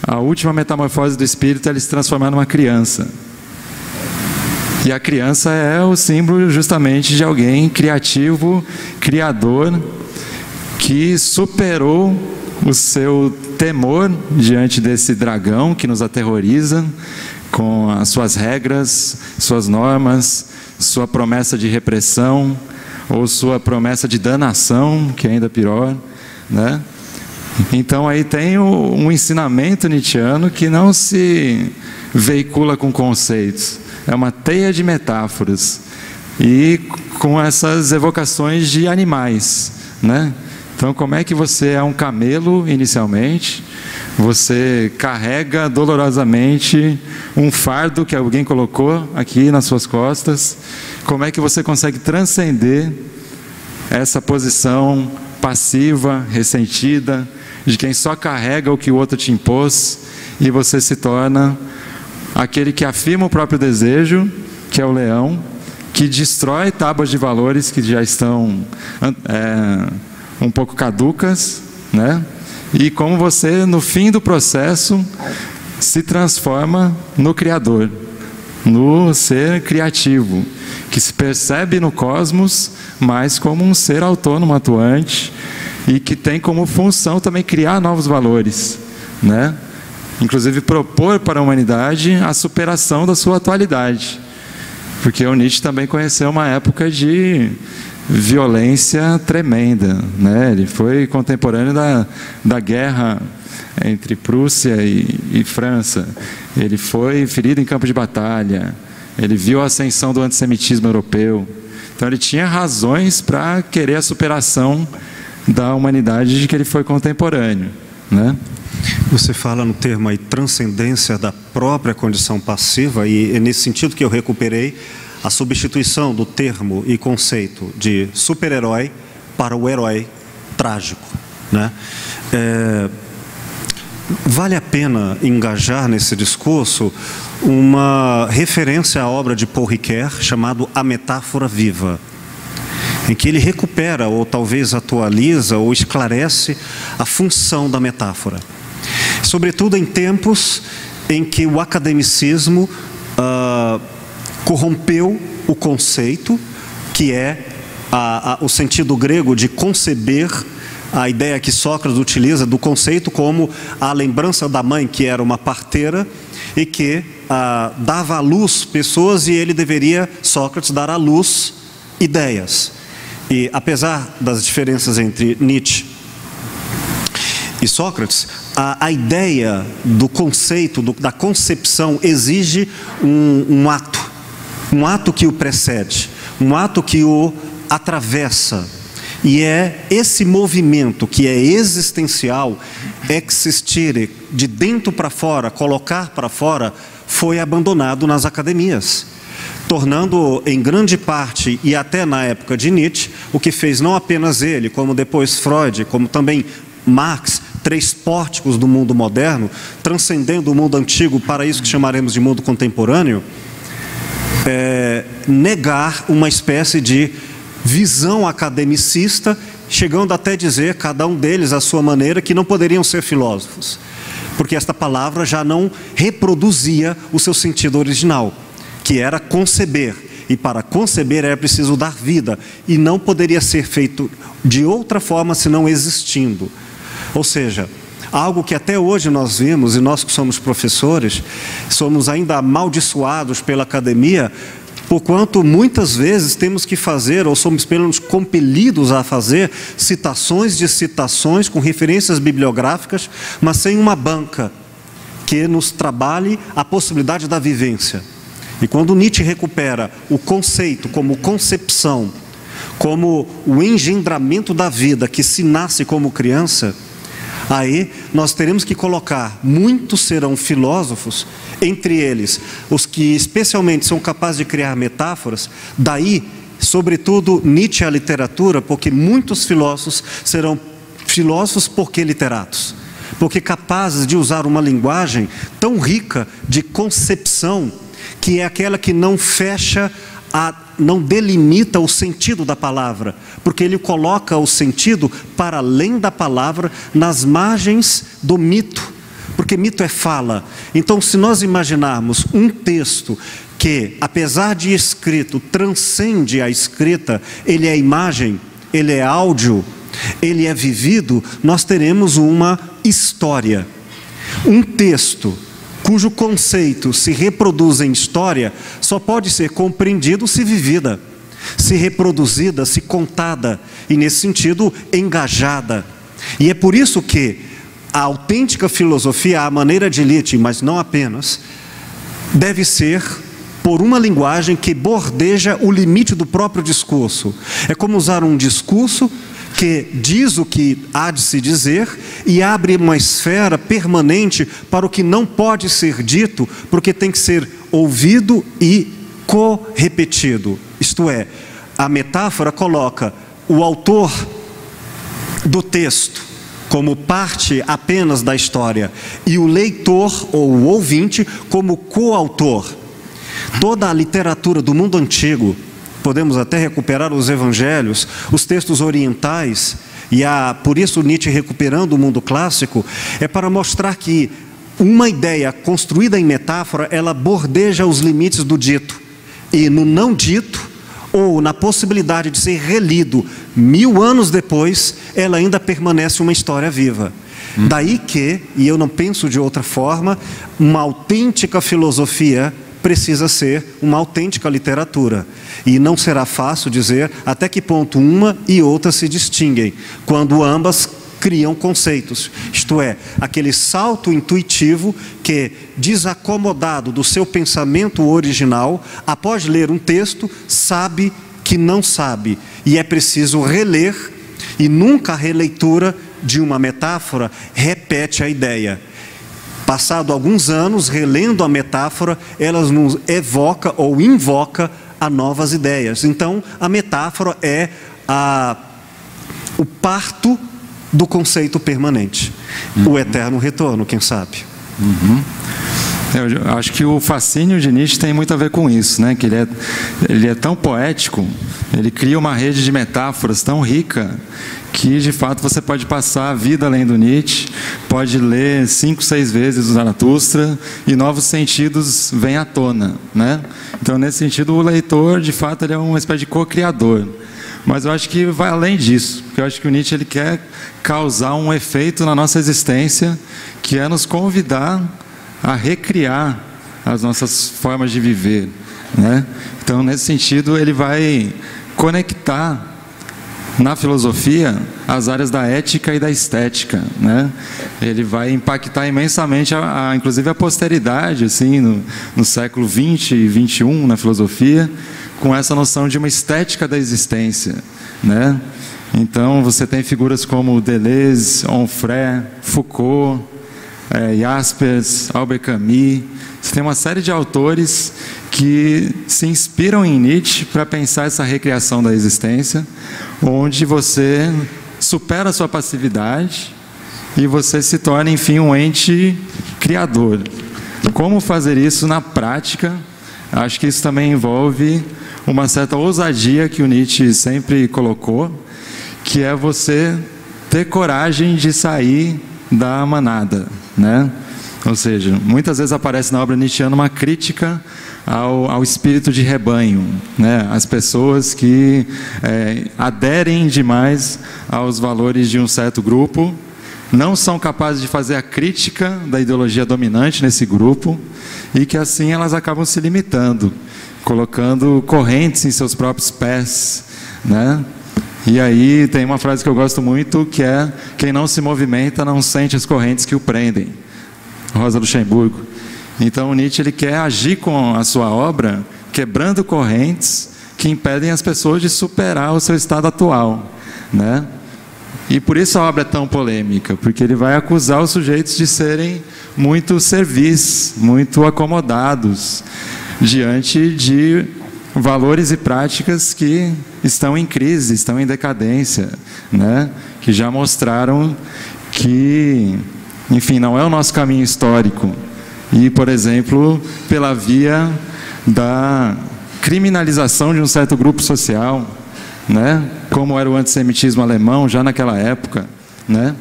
a última metamorfose do espírito é ele se transformar numa criança. E a criança é o símbolo justamente de alguém criativo, criador, que superou o seu temor diante desse dragão que nos aterroriza, com as suas regras, suas normas, sua promessa de repressão, ou sua promessa de danação, que é ainda pior, né? Então aí tem um ensinamento nietzschiano que não se veicula com conceitos, é uma teia de metáforas, e com essas evocações de animais, né? Então, como é que você é um camelo inicialmente, você carrega dolorosamente um fardo que alguém colocou aqui nas suas costas, como é que você consegue transcender essa posição passiva, ressentida, de quem só carrega o que o outro te impôs, e você se torna aquele que afirma o próprio desejo, que é o leão, que destrói tábuas de valores que já estão um pouco caducas, né? E como você, no fim do processo, se transforma no Criador, no ser criativo, que se percebe no cosmos, mas como um ser autônomo, atuante, e que tem como função também criar novos valores, né? Inclusive propor para a humanidade a superação da sua atualidade. Porque o Nietzsche também conheceu uma época de violência tremenda, né? Ele foi contemporâneo da guerra entre Prússia e França. Ele foi ferido em campo de batalha. Ele viu a ascensão do antissemitismo europeu. Então ele tinha razões para querer a superação da humanidade de que ele foi contemporâneo, né? Você fala no termo aí, transcendência da própria condição passiva, e é nesse sentido que eu recuperei a substituição do termo e conceito de super-herói para o herói trágico, né? Vale a pena engajar nesse discurso uma referência à obra de Paul Ricoeur, chamado A Metáfora Viva, em que ele recupera, ou talvez atualiza, ou esclarece a função da metáfora. Sobretudo em tempos em que o academicismo corrompeu o conceito, que é o sentido grego de conceber, a ideia que Sócrates utiliza do conceito como a lembrança da mãe, que era uma parteira e que dava à luz pessoas, e ele deveria, Sócrates, dar à luz ideias. E apesar das diferenças entre Nietzsche e Sócrates, a ideia do conceito, da concepção, exige um ato que o precede, um ato que o atravessa. E é esse movimento que é existencial, existire, de dentro para fora, colocar para fora, foi abandonado nas academias, tornando em grande parte, e até na época de Nietzsche, o que fez não apenas ele, como depois Freud, como também Marx, três pórticos do mundo moderno, transcendendo o mundo antigo para isso que chamaremos de mundo contemporâneo, negar uma espécie de visão academicista, chegando até dizer, cada um deles à sua maneira, que não poderiam ser filósofos, porque esta palavra já não reproduzia o seu sentido original, que era conceber, e para conceber era preciso dar vida, e não poderia ser feito de outra forma senão existindo. Ou seja, algo que até hoje nós vimos, e nós que somos professores, somos ainda amaldiçoados pela academia, porquanto muitas vezes temos que fazer, ou somos pelo menos compelidos a fazer, citações de citações com referências bibliográficas, mas sem uma banca que nos trabalhe a possibilidade da vivência. E quando Nietzsche recupera o conceito como concepção, como o engendramento da vida que se nasce como criança, aí nós teremos que colocar, muitos serão filósofos, entre eles os que especialmente são capazes de criar metáforas, daí, sobretudo, Nietzsche a literatura, porque muitos filósofos serão filósofos porque literatos, porque capazes de usar uma linguagem tão rica de concepção, que é aquela que não fecha, não delimita o sentido da palavra, porque ele coloca o sentido para além da palavra, nas margens do mito, porque mito é fala. Então, se nós imaginarmos um texto que, apesar de escrito, transcende a escrita, ele é imagem, ele é áudio, ele é vivido, nós teremos uma história. Um texto cujo conceito se reproduz em história, só pode ser compreendido se vivida, se reproduzida, se contada, e nesse sentido, engajada. E é por isso que a autêntica filosofia, à maneira de Nietzsche, mas não apenas, deve ser por uma linguagem que bordeja o limite do próprio discurso. É como usar um discurso que diz o que há de se dizer e abre uma esfera permanente para o que não pode ser dito, porque tem que ser ouvido e correpetido. Isto é, a metáfora coloca o autor do texto como parte apenas da história e o leitor ou o ouvinte como coautor. Toda a literatura do mundo antigo, podemos até recuperar os evangelhos, os textos orientais, e por isso Nietzsche recuperando o mundo clássico, é para mostrar que uma ideia construída em metáfora, ela bordeja os limites do dito, e no não dito, ou na possibilidade de ser relido 1000 anos depois, ela ainda permanece uma história viva. Daí que, e eu não penso de outra forma, uma autêntica filosofia precisa ser uma autêntica literatura. E não será fácil dizer até que ponto uma e outra se distinguem, quando ambas criam conceitos. Isto é, aquele salto intuitivo que, desacomodado do seu pensamento original, após ler um texto, sabe que não sabe. E é preciso reler, e nunca a releitura de uma metáfora repete a ideia. Passado alguns anos, relendo a metáfora, ela nos evoca ou invoca a novas ideias. Então, a metáfora é o parto do conceito permanente. O eterno retorno, quem sabe. Eu acho que o fascínio de Nietzsche tem muito a ver com isso, né? Que ele é tão poético, ele cria uma rede de metáforas tão rica, que de fato você pode passar a vida lendo Nietzsche, pode ler 5, 6 vezes o Zaratustra e novos sentidos vêm à tona, né? Então, nesse sentido, o leitor, de fato, ele é uma espécie de co-criador. Mas eu acho que vai além disso, porque eu acho que o Nietzsche ele quer causar um efeito na nossa existência, que é nos convidar a recriar as nossas formas de viver, né? Então, nesse sentido, ele vai conectar na filosofia as áreas da ética e da estética, né? Ele vai impactar imensamente, inclusive a posteridade, assim, no século XX e XXI, na filosofia, com essa noção de uma estética da existência, né? Então, você tem figuras como Deleuze, Onfray, Foucault, Jaspers, Albert Camus. Você tem uma série de autores que se inspiram em Nietzsche para pensar essa recriação da existência, onde você supera a sua passividade e você se torna, enfim, um ente criador. Como fazer isso na prática? Acho que isso também envolve uma certa ousadia que o Nietzsche sempre colocou, que é você ter coragem de sair da manada, né? Ou seja, muitas vezes aparece na obra nietzschiana uma crítica ao espírito de rebanho, né? As pessoas que aderem demais aos valores de um certo grupo, não são capazes de fazer a crítica da ideologia dominante nesse grupo, e que assim elas acabam se limitando, colocando correntes em seus próprios pés, né? E aí tem uma frase que eu gosto muito, que é: quem não se movimenta não sente as correntes que o prendem. Rosa Luxemburgo. Então, Nietzsche ele quer agir com a sua obra, quebrando correntes que impedem as pessoas de superar o seu estado atual, né? E por isso a obra é tão polêmica, porque ele vai acusar os sujeitos de serem muito servis, muito acomodados diante de valores e práticas que estão em crise, estão em decadência, né? Que já mostraram que, enfim, não é o nosso caminho histórico. E, por exemplo, pela via da criminalização de um certo grupo social, né? Como era o antissemitismo alemão já naquela época, né?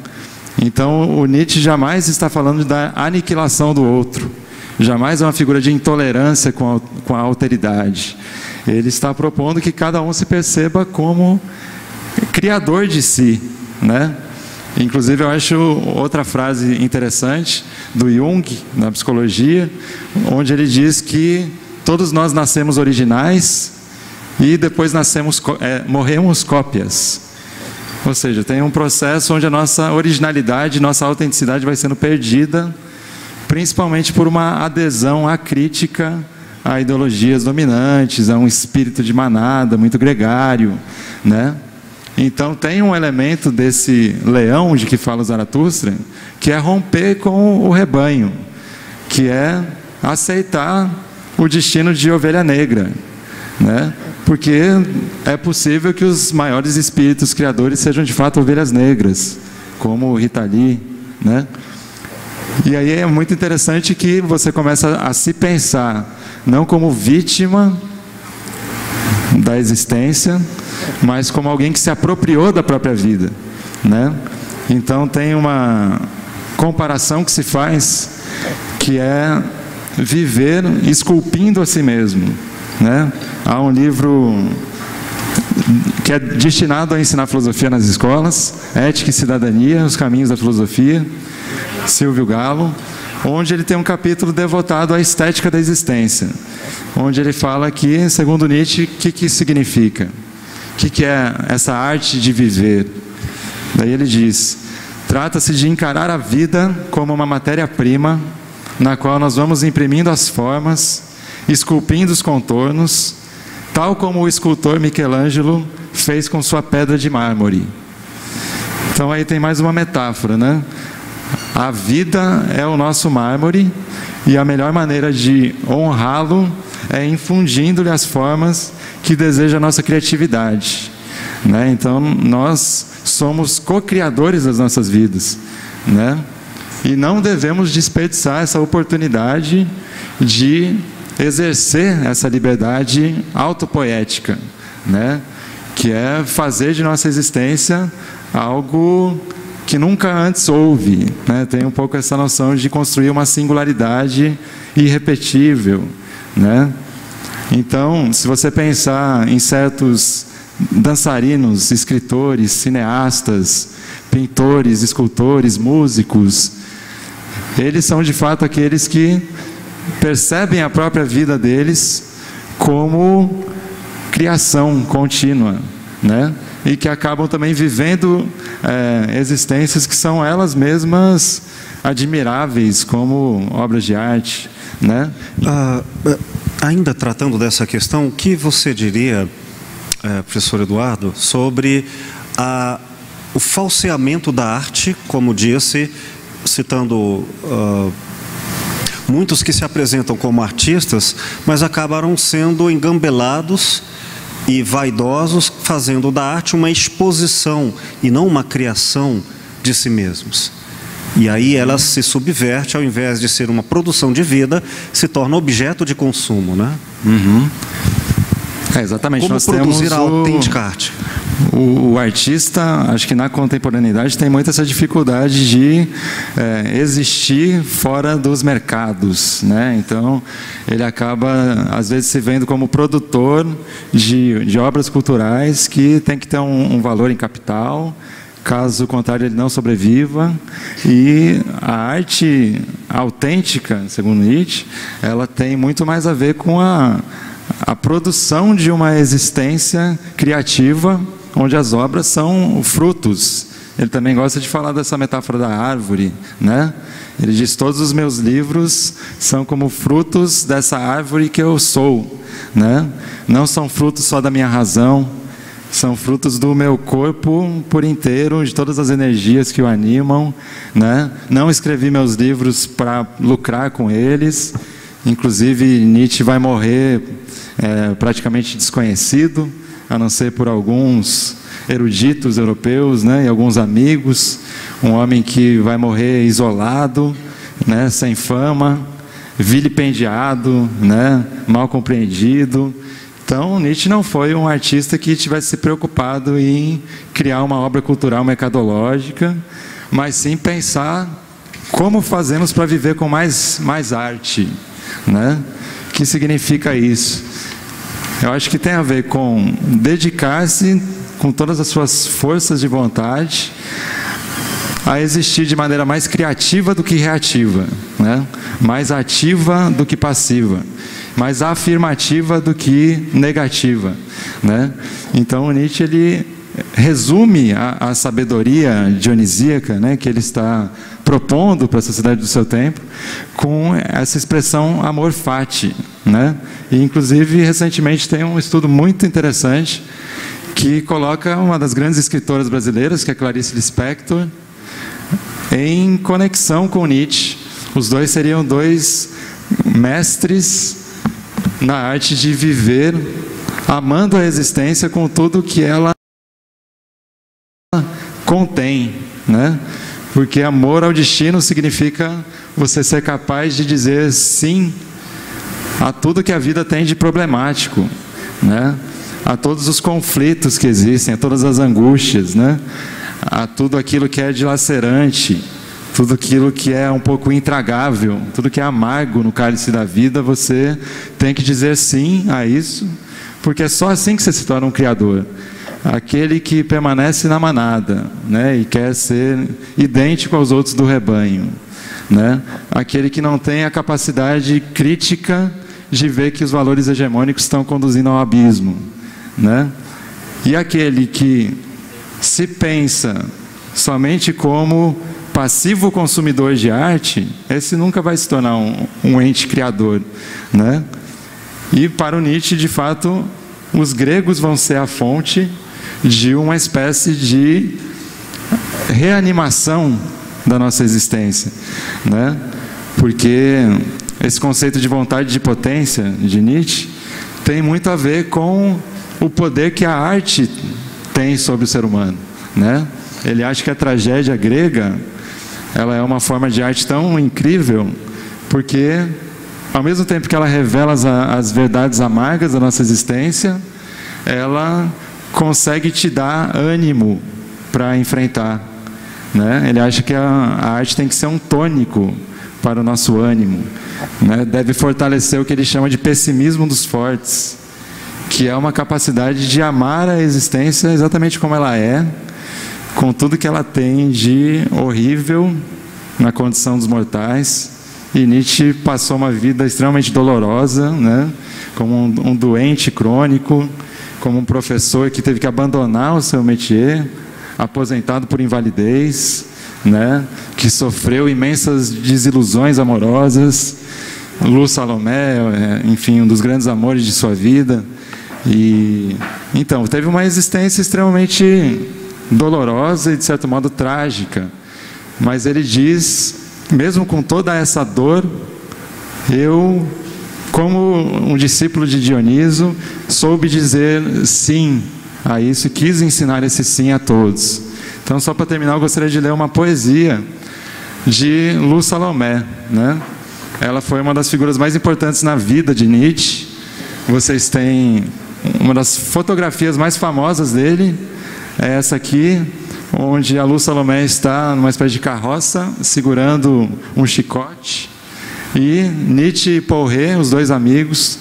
Então, o Nietzsche jamais está falando da aniquilação do outro, jamais é uma figura de intolerância com a alteridade. Ele está propondo que cada um se perceba como criador de si, né? Inclusive, eu acho outra frase interessante do Jung, na psicologia, onde ele diz que todos nós nascemos originais e depois morremos cópias. Ou seja, tem um processo onde a nossa originalidade, nossa autenticidade vai sendo perdida, principalmente por uma adesão à crítica a ideologias dominantes, a um espírito de manada muito gregário, né? Então tem um elemento desse leão de que fala o Zaratustra, que é romper com o rebanho, que é aceitar o destino de ovelha negra, né? Porque é possível que os maiores espíritos criadores sejam de fato ovelhas negras, como Rita Lee, né? E aí é muito interessante que você começa a se pensar não como vítima da existência, mas como alguém que se apropriou da própria vida, né? Então tem uma comparação que se faz, que é viver esculpindo a si mesmo, né? Há um livro que é destinado a ensinar filosofia nas escolas, Ética e Cidadania, Os Caminhos da Filosofia, Silvio Galo, onde ele tem um capítulo devotado à estética da existência, onde ele fala que, segundo Nietzsche, o que significa? O que é essa arte de viver? Daí ele diz: trata-se de encarar a vida como uma matéria-prima na qual nós vamos imprimindo as formas, esculpindo os contornos, tal como o escultor Michelangelo fez com sua pedra de mármore. Então aí tem mais uma metáfora, né? A vida é o nosso mármore e a melhor maneira de honrá-lo é infundindo-lhe as formas que deseja a nossa criatividade, né? Então nós somos co-criadores das nossas vidas, né? E não devemos desperdiçar essa oportunidade de exercer essa liberdade autopoética, né? Que é fazer de nossa existência algo que nunca antes houve, né? Tem um pouco essa noção de construir uma singularidade irrepetível, né? Então, se você pensar em certos dançarinos, escritores, cineastas, pintores, escultores, músicos, eles são de fato aqueles que percebem a própria vida deles como criação contínua, né? E que acabam também vivendo existências que são elas mesmas admiráveis como obras de arte, né? Ainda tratando dessa questão, o que você diria, professor Eduardo, sobre o falseamento da arte, como disse, citando muitos que se apresentam como artistas, mas acabaram sendo engambelados e vaidosos, fazendo da arte uma exposição e não uma criação de si mesmos. E aí ela se subverte, ao invés de ser uma produção de vida, se torna objeto de consumo, né? Uhum. Exatamente. Como nós produzir temos a autêntica arte? O artista, acho que na contemporaneidade tem muito essa dificuldade de existir fora dos mercados, né? Então ele acaba às vezes se vendo como produtor de obras culturais que tem que ter um valor em capital, caso contrário ele não sobreviva. E a arte autêntica, segundo Nietzsche, ela tem muito mais a ver com a produção de uma existência criativa, onde as obras são frutos. Ele também gosta de falar dessa metáfora da árvore, né? Ele diz: todos os meus livros são como frutos dessa árvore que eu sou, né? Não são frutos só da minha razão, são frutos do meu corpo por inteiro, de todas as energias que o animam, né? Não escrevi meus livros para lucrar com eles. Inclusive Nietzsche vai morrer praticamente desconhecido, a não ser por alguns eruditos europeus, né, e alguns amigos. Um homem que vai morrer isolado, né, sem fama, vilipendiado, né, mal compreendido. Então Nietzsche não foi um artista que tivesse se preocupado em criar uma obra cultural mercadológica, mas sim pensar como fazemos para viver com mais arte, né? O que significa isso? Eu acho que tem a ver com dedicar-se com todas as suas forças de vontade a existir de maneira mais criativa do que reativa, né? Mais ativa do que passiva, mais afirmativa do que negativa, né? Então o Nietzsche ele resume a sabedoria dionisíaca, né, que ele está propondo para a sociedade do seu tempo com essa expressão amor fati, né? E inclusive recentemente tem um estudo muito interessante que coloca uma das grandes escritoras brasileiras, que é Clarice Lispector, em conexão com Nietzsche. Os dois seriam dois mestres na arte de viver amando a existência com tudo que ela contém, né? Porque amor ao destino significa você ser capaz de dizer sim a tudo que a vida tem de problemático, né? A todos os conflitos que existem, a todas as angústias, né? A tudo aquilo que é dilacerante, tudo aquilo que é um pouco intragável, tudo que é amargo no cálice da vida, você tem que dizer sim a isso, porque é só assim que você se torna um criador. Aquele que permanece na manada, né, e quer ser idêntico aos outros do rebanho, né? Aquele que não tem a capacidade crítica de ver que os valores hegemônicos estão conduzindo ao abismo, né? E aquele que se pensa somente como passivo consumidor de arte, esse nunca vai se tornar um ente criador, né? E para o Nietzsche, de fato, os gregos vão ser a fonte de uma espécie de reanimação da nossa existência, né? Porque esse conceito de vontade de potência de Nietzsche tem muito a ver com o poder que a arte tem sobre o ser humano, né? Ele acha que a tragédia grega, ela é uma forma de arte tão incrível, porque ao mesmo tempo que ela revela as verdades amargas da nossa existência, ela consegue te dar ânimo para enfrentar, né? Ele acha que a arte tem que ser um tônico para o nosso ânimo, né? Deve fortalecer o que ele chama de pessimismo dos fortes, que é uma capacidade de amar a existência exatamente como ela é, com tudo que ela tem de horrível na condição dos mortais. E Nietzsche passou uma vida extremamente dolorosa, né? Como um doente crônico, como um professor que teve que abandonar o seu métier, aposentado por invalidez, né? Que sofreu imensas desilusões amorosas. Lu Salomé, enfim, um dos grandes amores de sua vida. E então teve uma existência extremamente dolorosa e de certo modo trágica, mas ele diz, mesmo com toda essa dor, eu, como um discípulo de Dioniso, soube dizer sim a isso e quis ensinar esse sim a todos. Então, só para terminar, eu gostaria de ler uma poesia de Lu Salomé, né? Ela foi uma das figuras mais importantes na vida de Nietzsche. Vocês têm uma das fotografias mais famosas dele, é essa aqui, onde a Lu Salomé está numa espécie de carroça, segurando um chicote, e Nietzsche e Poré, os dois amigos,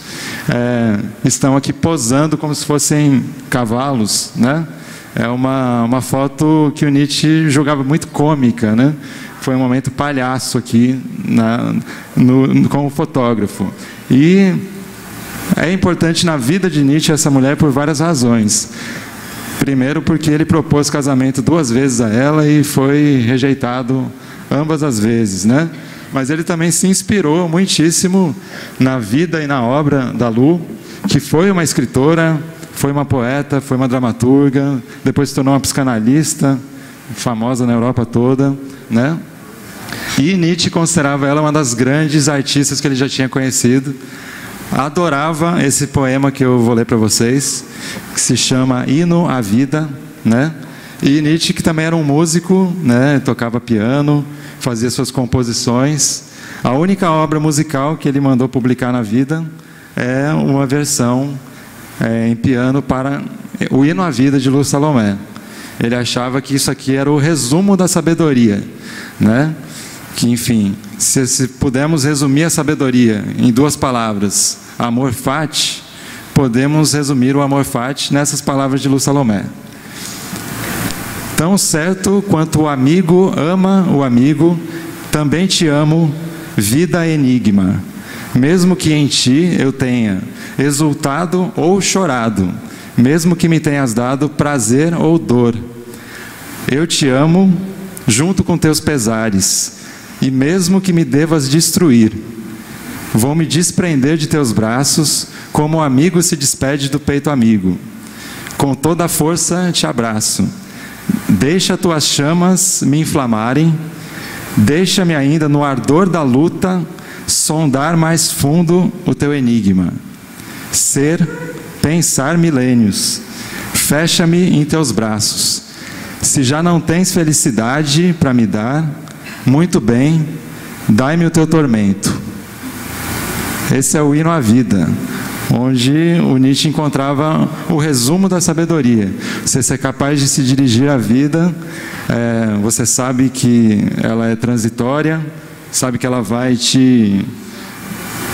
estão aqui posando como se fossem cavalos, né? É uma foto que o Nietzsche julgava muito cômica, né? Foi um momento palhaço aqui como fotógrafo. E é importante na vida de Nietzsche essa mulher por várias razões. Primeiro, porque ele propôs casamento 2 vezes a ela e foi rejeitado ambas as vezes, né? Mas ele também se inspirou muitíssimo na vida e na obra da Lu, que foi uma escritora, foi uma poeta, foi uma dramaturga, depois se tornou uma psicanalista, famosa na Europa toda, né? E Nietzsche considerava ela uma das grandes artistas que ele já tinha conhecido. Adorava esse poema que eu vou ler para vocês, que se chama Hino à Vida, né? E Nietzsche, que também era um músico, né? Tocava piano, fazia suas composições. A única obra musical que ele mandou publicar na vida é uma versão em piano para o Hino à Vida de Lu Salomé. Ele achava que isso aqui era o resumo da sabedoria, né? Que, enfim, se pudermos resumir a sabedoria em 2 palavras, amor fati, podemos resumir o amor fati nessas palavras de Lu Salomé. Tão certo quanto o amigo ama o amigo, também te amo, vida enigma. Mesmo que em ti eu tenha exultado ou chorado, mesmo que me tenhas dado prazer ou dor, eu te amo junto com teus pesares. E mesmo que me devas destruir, vou me desprender de teus braços, como o amigo se despede do peito amigo. Com toda a força te abraço. Deixa tuas chamas me inflamarem, deixa-me ainda no ardor da luta sondar mais fundo o teu enigma. Ser, pensar milênios, fecha-me em teus braços. Se já não tens felicidade para me dar, muito bem, dai-me o teu tormento. Esse é o Hino à Vida, onde o Nietzsche encontrava o resumo da sabedoria. Você ser capaz de se dirigir à vida, você sabe que ela é transitória, sabe que ela vai te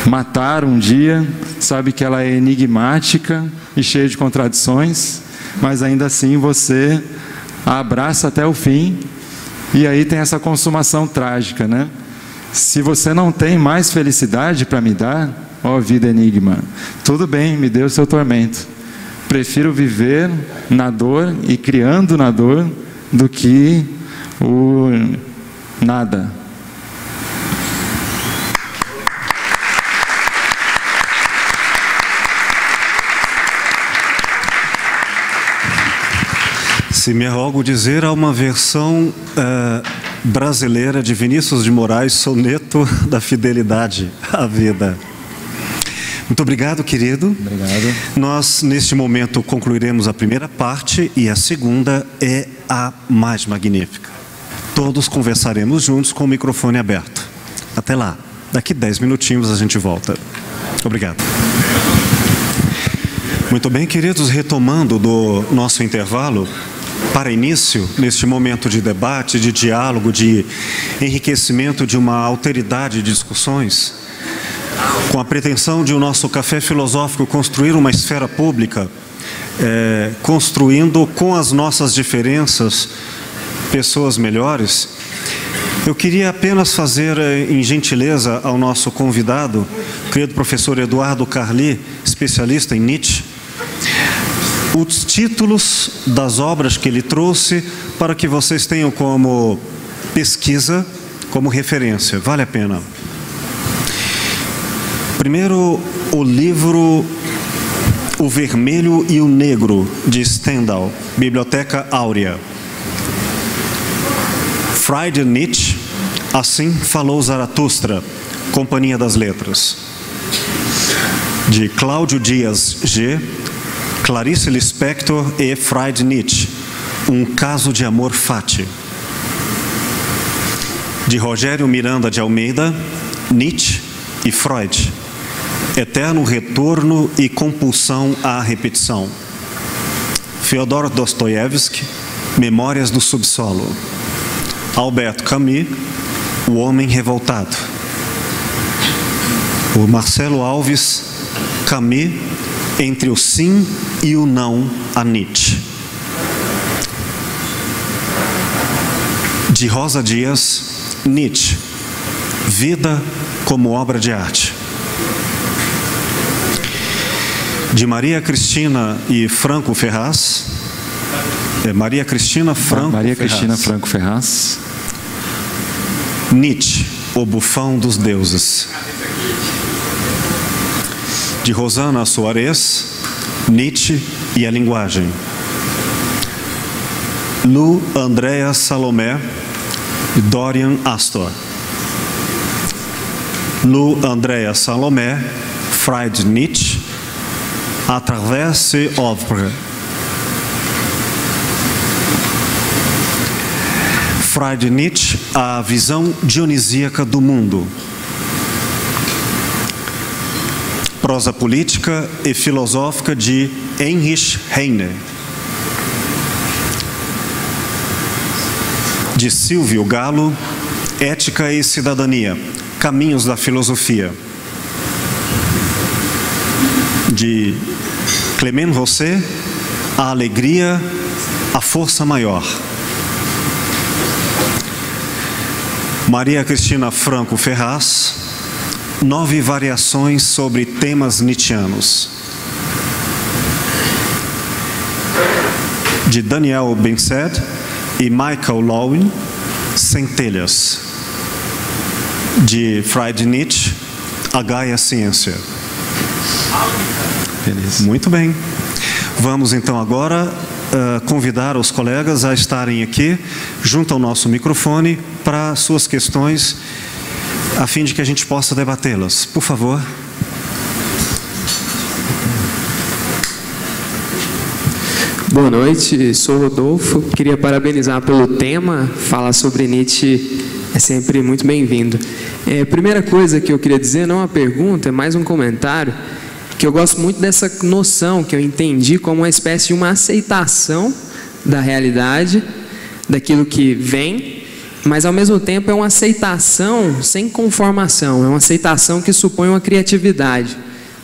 matar um dia, sabe que ela é enigmática e cheia de contradições, mas ainda assim você a abraça até o fim. E aí tem essa consumação trágica, né? Se você não tem mais felicidade para me dar, ó vida enigma, tudo bem, me dê o seu tormento. Prefiro viver na dor e criando na dor do que o nada. Se me arrogo dizer, há uma versão brasileira de Vinícius de Moraes, Soneto da Fidelidade à Vida. Muito obrigado, querido. Obrigado. Nós, neste momento, concluiremos a primeira parte e a segunda é a mais magnífica. Todos conversaremos juntos com o microfone aberto. Até lá. Daqui 10 minutinhos a gente volta. Obrigado. Muito bem, queridos, retomando do nosso intervalo, para início, neste momento de debate, de diálogo, de enriquecimento de uma alteridade de discussões, com a pretensão de o nosso café filosófico construir uma esfera pública, construindo com as nossas diferenças pessoas melhores, eu queria apenas fazer, em gentileza, ao nosso convidado, querido professor Eduardo Carli, especialista em Nietzsche, os títulos das obras que ele trouxe para que vocês tenham como pesquisa, como referência. Vale a pena. Primeiro, o livro O Vermelho e o Negro, de Stendhal, Biblioteca Áurea. Friedrich Nietzsche, Assim Falou Zaratustra, Companhia das Letras, de Cláudio Dias G., Clarice Lispector e Friedrich Nietzsche, Um Caso de Amor Fati, de Rogério Miranda de Almeida, Nietzsche e Freud, Eterno Retorno e Compulsão à Repetição, Fyodor Dostoiévski, Memórias do Subsolo, Albert Camus, O Homem Revoltado, o Marcelo Alves, Camus, Entre o Sim e o Não a Nietzsche, de Rosa Dias, Nietzsche, Vida como Obra de Arte, de Maria Cristina e Franco Ferraz, Maria Cristina Franco Ferraz, Nietzsche, O Bufão dos Deuses, de Rosana Soares, Nietzsche e a Linguagem, Lu Andrea Salomé e Dorian Astor, Lu Andrea Salomé, Friedrich Nietzsche, À travers ses œuvres, Friedrich Nietzsche, A Visão Dionisíaca do Mundo, Prosa Política e Filosófica de Heinrich Heine, de Silvio Galo, Ética e Cidadania, Caminhos da Filosofia, de Clément Rosset, A Alegria, a Força Maior, Maria Cristina Franco Ferraz, 9 variações sobre temas nietzschianos, de Daniel Bensed e Michael Lowin, Centelhas, de Friedrich Nietzsche, A Gaia Ciência. Beleza. Muito bem. Vamos então agora convidar os colegas a estarem aqui junto ao nosso microfone para suas questões, a fim de que a gente possa debatê-las. Por favor. Boa noite, sou Rodolfo. Queria parabenizar pelo tema. Falar sobre Nietzsche é sempre muito bem-vindo. Primeira coisa que eu queria dizer, não é uma pergunta, é mais um comentário, que eu gosto muito dessa noção que eu entendi como uma espécie de uma aceitação da realidade, daquilo que vem, mas ao mesmo tempo é uma aceitação sem conformação, é uma aceitação que supõe uma criatividade,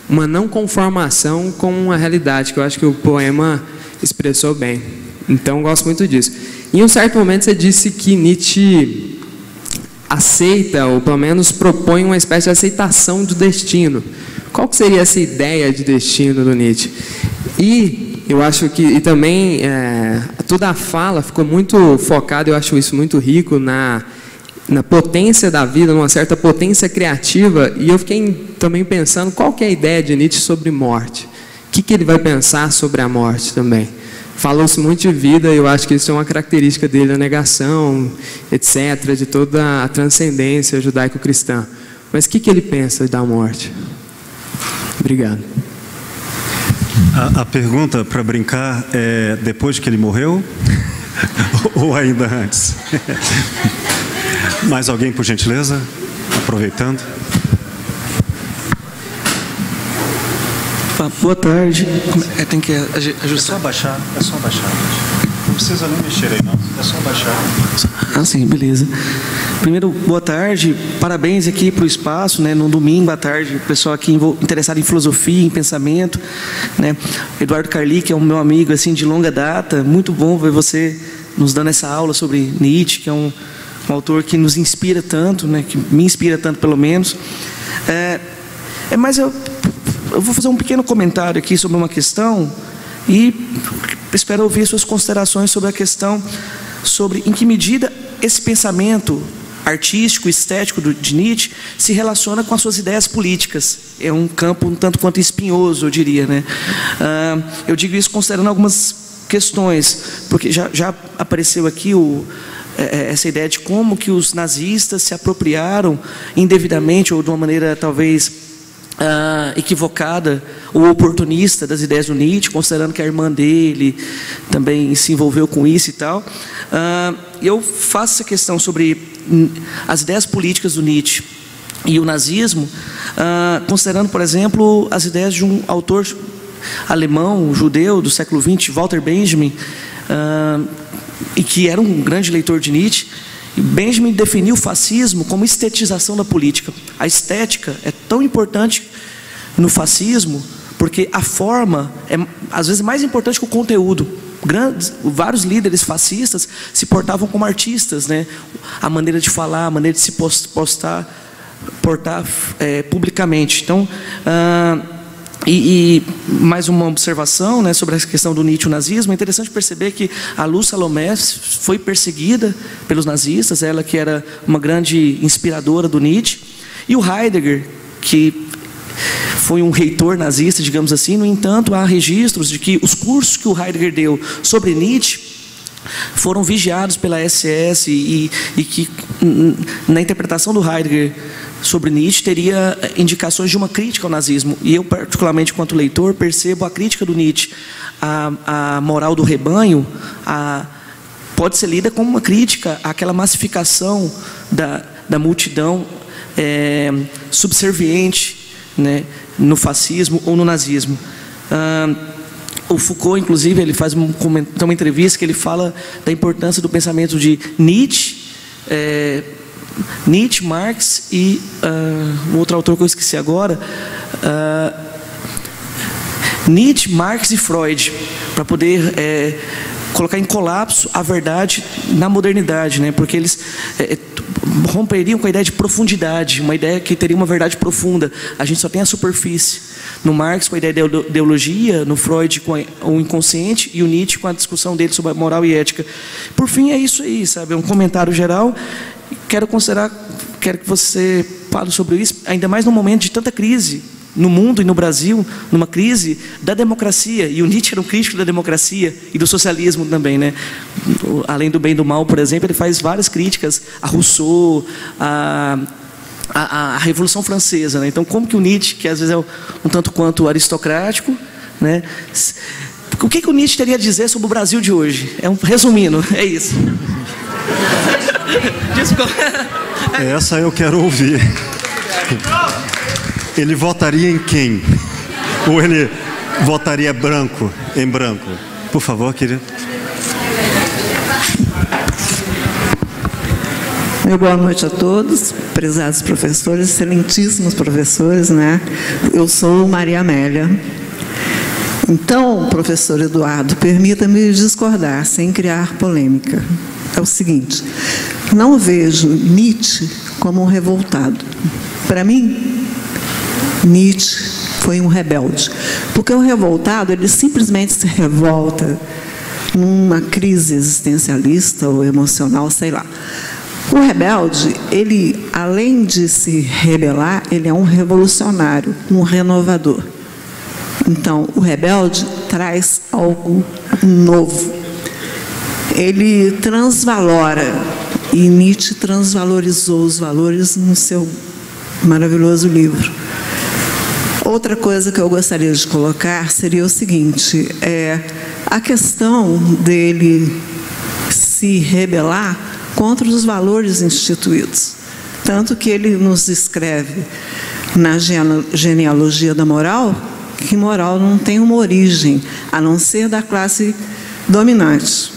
uma não conformação com uma realidade, que eu acho que o poema expressou bem. Então eu gosto muito disso. Em um certo momento você disse que Nietzsche aceita, ou pelo menos propõe uma espécie de aceitação do destino. Qual que seria essa ideia de destino do Nietzsche? E eu acho que também toda a fala ficou muito focada, eu acho isso muito rico, na potência da vida, numa certa potência criativa, e eu fiquei também pensando qual que é a ideia de Nietzsche sobre morte. O que ele vai pensar sobre a morte também? Falou-se muito de vida, e eu acho que isso é uma característica dele, a negação, etc., de toda a transcendência judaico-cristã. Mas o que ele pensa da morte? Obrigado. A pergunta, para brincar, é depois que ele morreu ou ainda antes? Mais alguém, por gentileza? Aproveitando. Boa tarde. Tem que ajustar. É só abaixar, Não precisa nem mexer aí, não. É só abaixar. Ah, sim, beleza. Primeiro, boa tarde. Parabéns aqui para o espaço, né? No domingo à tarde, o pessoal aqui interessado em filosofia, em pensamento, né? Eduardo Carli, que é um meu amigo assim de longa data. Muito bom ver você nos dando essa aula sobre Nietzsche, que é um autor que nos inspira tanto, né? Que me inspira tanto, pelo menos. Mas eu vou fazer um pequeno comentário aqui sobre uma questão e espero ouvir suas considerações sobre a questão sobre em que medida esse pensamento artístico, estético de Nietzsche se relaciona com as suas ideias políticas. É um campo um tanto quanto espinhoso, eu diria, né? Eu digo isso considerando algumas questões, porque já apareceu aqui essa ideia de como que os nazistas se apropriaram indevidamente ou de uma maneira talvez equivocada ou oportunista das ideias do Nietzsche, considerando que a irmã dele também se envolveu com isso e tal. Eu faço essa questão sobre as ideias políticas do Nietzsche e o nazismo, considerando, por exemplo, as ideias de um autor alemão, judeu do século XX, Walter Benjamin, e que era um grande leitor de Nietzsche. Benjamin definiu o fascismo como estetização da política. A estética é tão importante no fascismo porque a forma é às vezes mais importante que o conteúdo. Vários líderes fascistas se portavam como artistas, né? A maneira de falar, a maneira de se portar publicamente. Então, e mais uma observação, né, sobre a questão do Nietzsche e o nazismo. É interessante perceber que a Lu Salomé foi perseguida pelos nazistas, ela que era uma grande inspiradora do Nietzsche, e o Heidegger, que foi um reitor nazista, digamos assim. No entanto, há registros de que os cursos que o Heidegger deu sobre Nietzsche foram vigiados pela SS e que na interpretação do Heidegger sobre Nietzsche teria indicações de uma crítica ao nazismo. E eu, particularmente, enquanto leitor, percebo a crítica do Nietzsche à moral do rebanho, pode ser lida como uma crítica àquela massificação da multidão subserviente, né, no fascismo ou no nazismo. O Foucault, inclusive, ele faz uma entrevista que ele fala da importância do pensamento de Nietzsche, Marx e um outro autor que eu esqueci agora, Nietzsche, Marx e Freud, para poder colocar em colapso a verdade na modernidade, né? Porque eles romperiam com a ideia de profundidade, uma ideia que teria uma verdade profunda. A gente só tem a superfície. No Marx com a ideia de ideologia, no Freud com o inconsciente e o Nietzsche com a discussão dele sobre a moral e ética. Por fim, é isso aí, sabe? É um comentário geral. Quero que você fale sobre isso, ainda mais num momento de tanta crise no mundo e no Brasil, numa crise da democracia. E o Nietzsche era um crítico da democracia e do socialismo também, né? Além do bem e do mal, por exemplo, ele faz várias críticas a Rousseau, a Revolução Francesa, né? Então, como que o Nietzsche, que às vezes é um tanto quanto aristocrático, né? O que o Nietzsche teria a dizer sobre o Brasil de hoje? Resumindo, é isso. Desculpa. Essa eu quero ouvir. Ele votaria em quem? Ou ele votaria em branco? Por favor, querido. Boa noite a todos, prezados professores, excelentíssimos professores, né? Eu sou Maria Amélia. Então, professor Eduardo, permita-me discordar sem criar polêmica. é o seguinte: não vejo Nietzsche como um revoltado. Para mim, Nietzsche foi um rebelde, porque o revoltado, ele simplesmente se revolta numa crise existencialista ou emocional, sei lá. O rebelde, ele, além de se rebelar, ele é um revolucionário, um renovador. Então, o rebelde traz algo novo. Ele transvalora, e Nietzsche transvalorizou os valores no seu maravilhoso livro. Outra coisa que eu gostaria de colocar seria o seguinte: a questão dele se rebelar contra os valores instituídos. Tanto que ele nos escreve na genealogia da moral que moral não tem uma origem, a não ser da classe dominante.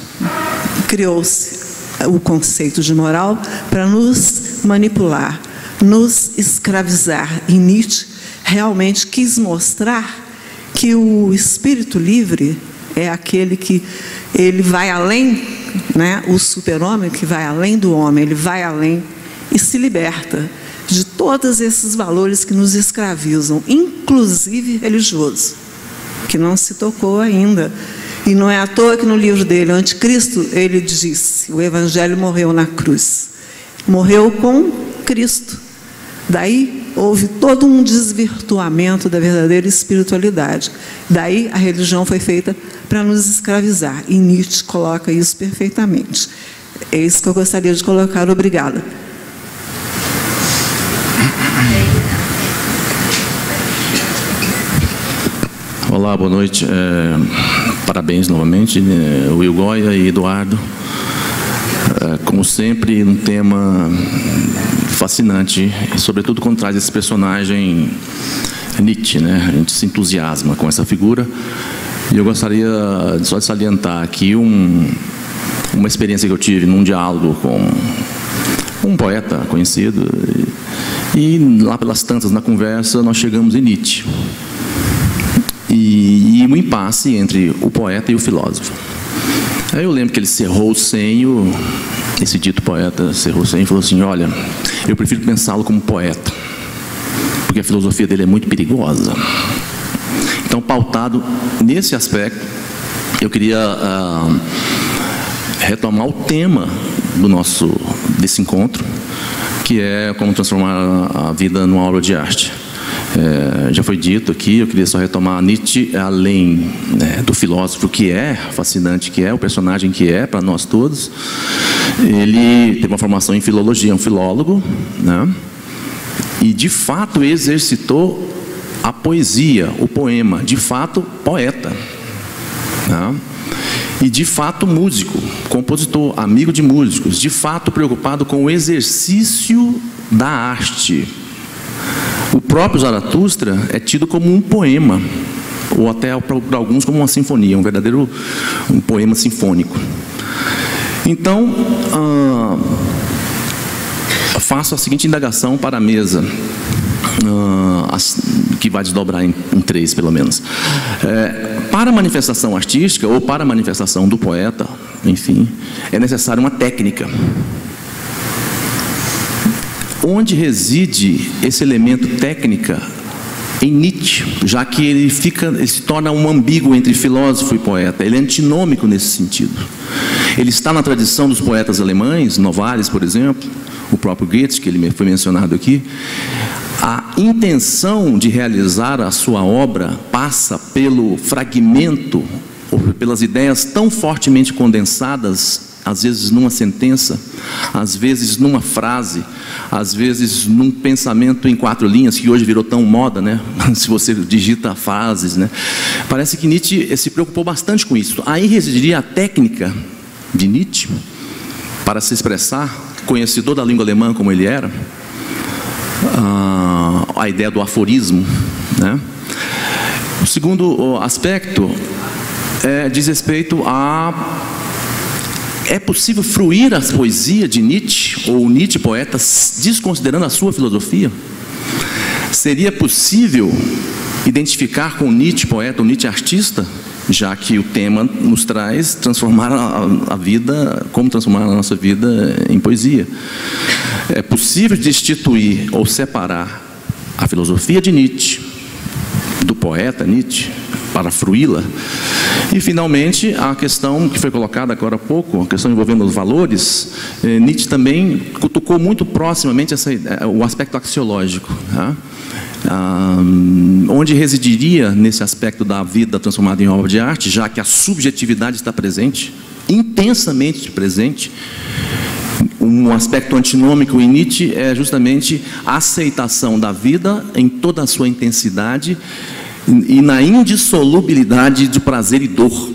Criou-se o conceito de moral para nos manipular, nos escravizar. E Nietzsche realmente quis mostrar que o espírito livre é aquele que ele vai além, né? O super-homem que vai além do homem, ele vai além e se liberta de todos esses valores que nos escravizam, inclusive religioso, que não se tocou ainda. E não é à toa que no livro dele, o Anticristo, ele disse: o Evangelho morreu na cruz. Morreu com Cristo. Daí houve todo um desvirtuamento da verdadeira espiritualidade. Daí a religião foi feita para nos escravizar. E Nietzsche coloca isso perfeitamente. É isso que eu gostaria de colocar. Obrigada. Olá, boa noite. Parabéns novamente, Will Goya e Eduardo. Como sempre, um tema fascinante, e sobretudo quando traz esse personagem Nietzsche, né? A gente se entusiasma com essa figura. E eu gostaria só de salientar aqui uma experiência que eu tive num diálogo com um poeta conhecido. E lá pelas tantas na conversa nós chegamos em Nietzsche. E um impasse entre o poeta e o filósofo. Aí eu lembro que ele cerrou o senho, esse dito poeta cerrou o senho e falou assim: olha, eu prefiro pensá-lo como poeta, porque a filosofia dele é muito perigosa. Então, pautado nesse aspecto, eu queria retomar o tema desse encontro, que é como transformar a vida numa obra de arte. Já foi dito aqui, eu queria só retomar: Nietzsche, além, né, do filósofo que é, fascinante que é, o personagem que é para nós todos, ele teve uma formação em filologia, é um filólogo, né, e de fato exercitou a poesia, o poema, de fato poeta, né, e de fato músico, compositor, amigo de músicos, de fato preocupado com o exercício da arte. O próprio Zaratustra é tido como um poema, ou até para alguns como uma sinfonia, um poema sinfônico. Então, faço a seguinte indagação para a mesa, que vai desdobrar em 3 pelo menos. Para a manifestação artística, ou para a manifestação do poeta, enfim, é necessária uma técnica. Onde reside esse elemento técnica em Nietzsche, já que ele se torna um ambíguo entre filósofo e poeta. Ele é antinômico nesse sentido. Ele está na tradição dos poetas alemães, Novalis, por exemplo, o próprio Goethe, que ele foi mencionado aqui. A intenção de realizar a sua obra passa pelo fragmento, ou pelas ideias tão fortemente condensadas, às vezes numa sentença, às vezes numa frase, às vezes num pensamento em 4 linhas, que hoje virou tão moda, né? Se você digita frases, né? Parece que Nietzsche se preocupou bastante com isso. Aí residiria a técnica de Nietzsche para se expressar, conhecedor da língua alemã como ele era, a ideia do aforismo, né? O segundo aspecto diz respeito a: é possível fruir a poesia de Nietzsche, ou Nietzsche poeta, desconsiderando a sua filosofia? Seria possível identificar com Nietzsche poeta, ou Nietzsche artista, já que o tema nos traz transformar a vida, como transformar a nossa vida em poesia. É possível destituir ou separar a filosofia de Nietzsche, do poeta Nietzsche, para fruí-la. E, finalmente, a questão que foi colocada agora há pouco, a questão envolvendo os valores, Nietzsche também tocou muito proximamente o aspecto axiológico, tá? Onde residiria nesse aspecto da vida transformada em obra de arte, já que a subjetividade está presente, intensamente presente. Um aspecto antinômico em Nietzsche é justamente a aceitação da vida em toda a sua intensidade e na indissolubilidade de prazer e dor,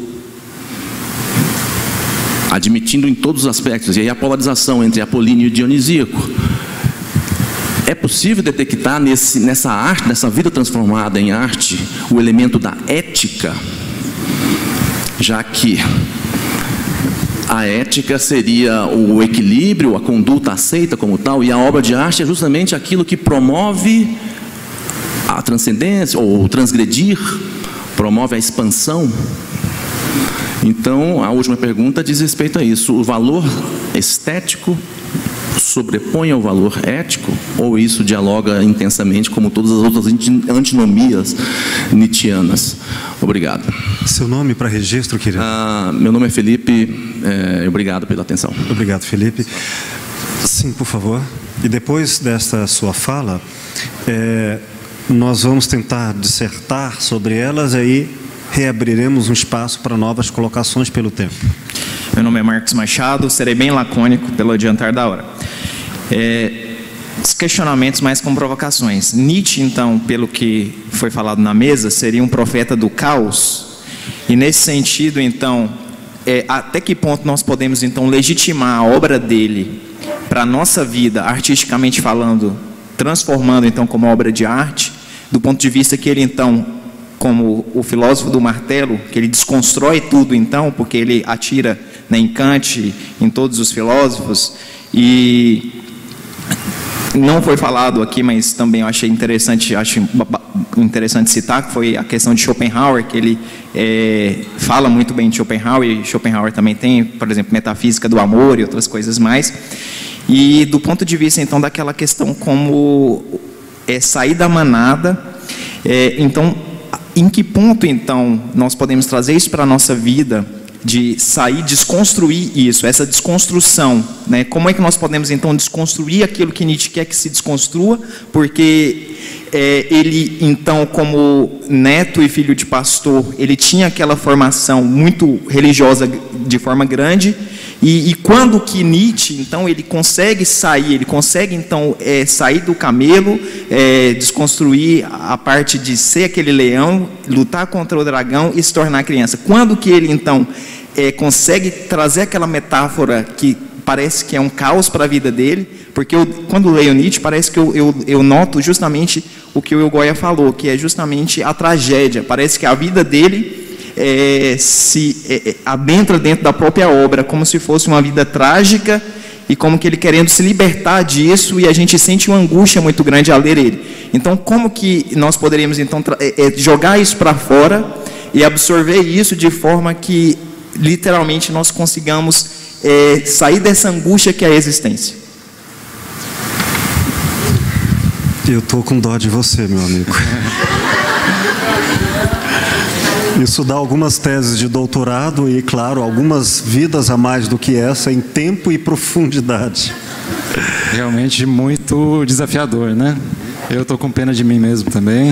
admitindo em todos os aspectos. E aí a polarização entre apolíneo e dionisíaco. É possível detectar nessa arte, nessa vida transformada em arte, o elemento da ética, já que a ética seria o equilíbrio, a conduta aceita como tal, e a obra de arte é justamente aquilo que promove a transcendência, ou transgredir, promove a expansão. Então, a última pergunta diz respeito a isso. O valor estético sobrepõe ao valor ético, ou isso dialoga intensamente como todas as outras antinomias nietzschianas? Obrigado. Seu nome para registro, querido? Meu nome é Felipe. Obrigado pela atenção. Obrigado, Felipe. Sim, por favor. E depois desta sua fala, nós vamos tentar dissertar sobre elas, aí reabriremos um espaço para novas colocações pelo tempo. Meu nome é Marcos Machado, serei bem lacônico pelo adiantar da hora. Os questionamentos mais com provocações. Nietzsche, então, pelo que foi falado na mesa, seria um profeta do caos. E nesse sentido, então, até que ponto nós podemos, então, legitimar a obra dele para a nossa vida, artisticamente falando, transformando, então, como obra de arte, do ponto de vista que ele, então, como o filósofo do martelo, que ele desconstrói tudo, então, porque ele atira em Kant, em todos os filósofos, e não foi falado aqui, mas também eu achei interessante, citar, que foi a questão de Schopenhauer, que ele fala muito bem de Schopenhauer, e Schopenhauer também tem, por exemplo, metafísica do amor e outras coisas mais. E do ponto de vista, então, daquela questão como sair da manada, então, em que ponto, então, nós podemos trazer isso para a nossa vida, de sair, desconstruir isso, essa desconstrução, né? Como é que nós podemos, então, desconstruir aquilo que Nietzsche quer que se desconstrua, porque ele, então, como neto e filho de pastor, ele tinha aquela formação muito religiosa de forma grande, e quando que Nietzsche, então, ele consegue sair, então, sair do camelo, desconstruir a parte de ser aquele leão, lutar contra o dragão e se tornar criança. Quando que ele, então, consegue trazer aquela metáfora que parece que é um caos para a vida dele, porque quando leio Nietzsche, parece que eu noto justamente o que o Eugoia falou, que é justamente a tragédia. Parece que a vida dele se adentra dentro da própria obra, como se fosse uma vida trágica, e como que ele querendo se libertar disso, e a gente sente uma angústia muito grande ao ler ele. Então, como que nós poderíamos, então, jogar isso para fora e absorver isso de forma que, literalmente, nós consigamos sair dessa angústia que é a existência? Eu estou com dó de você, meu amigo. Isso dá algumas teses de doutorado e, claro, algumas vidas a mais do que essa em tempo e profundidade. Realmente muito desafiador, né? Eu estou com pena de mim mesmo também.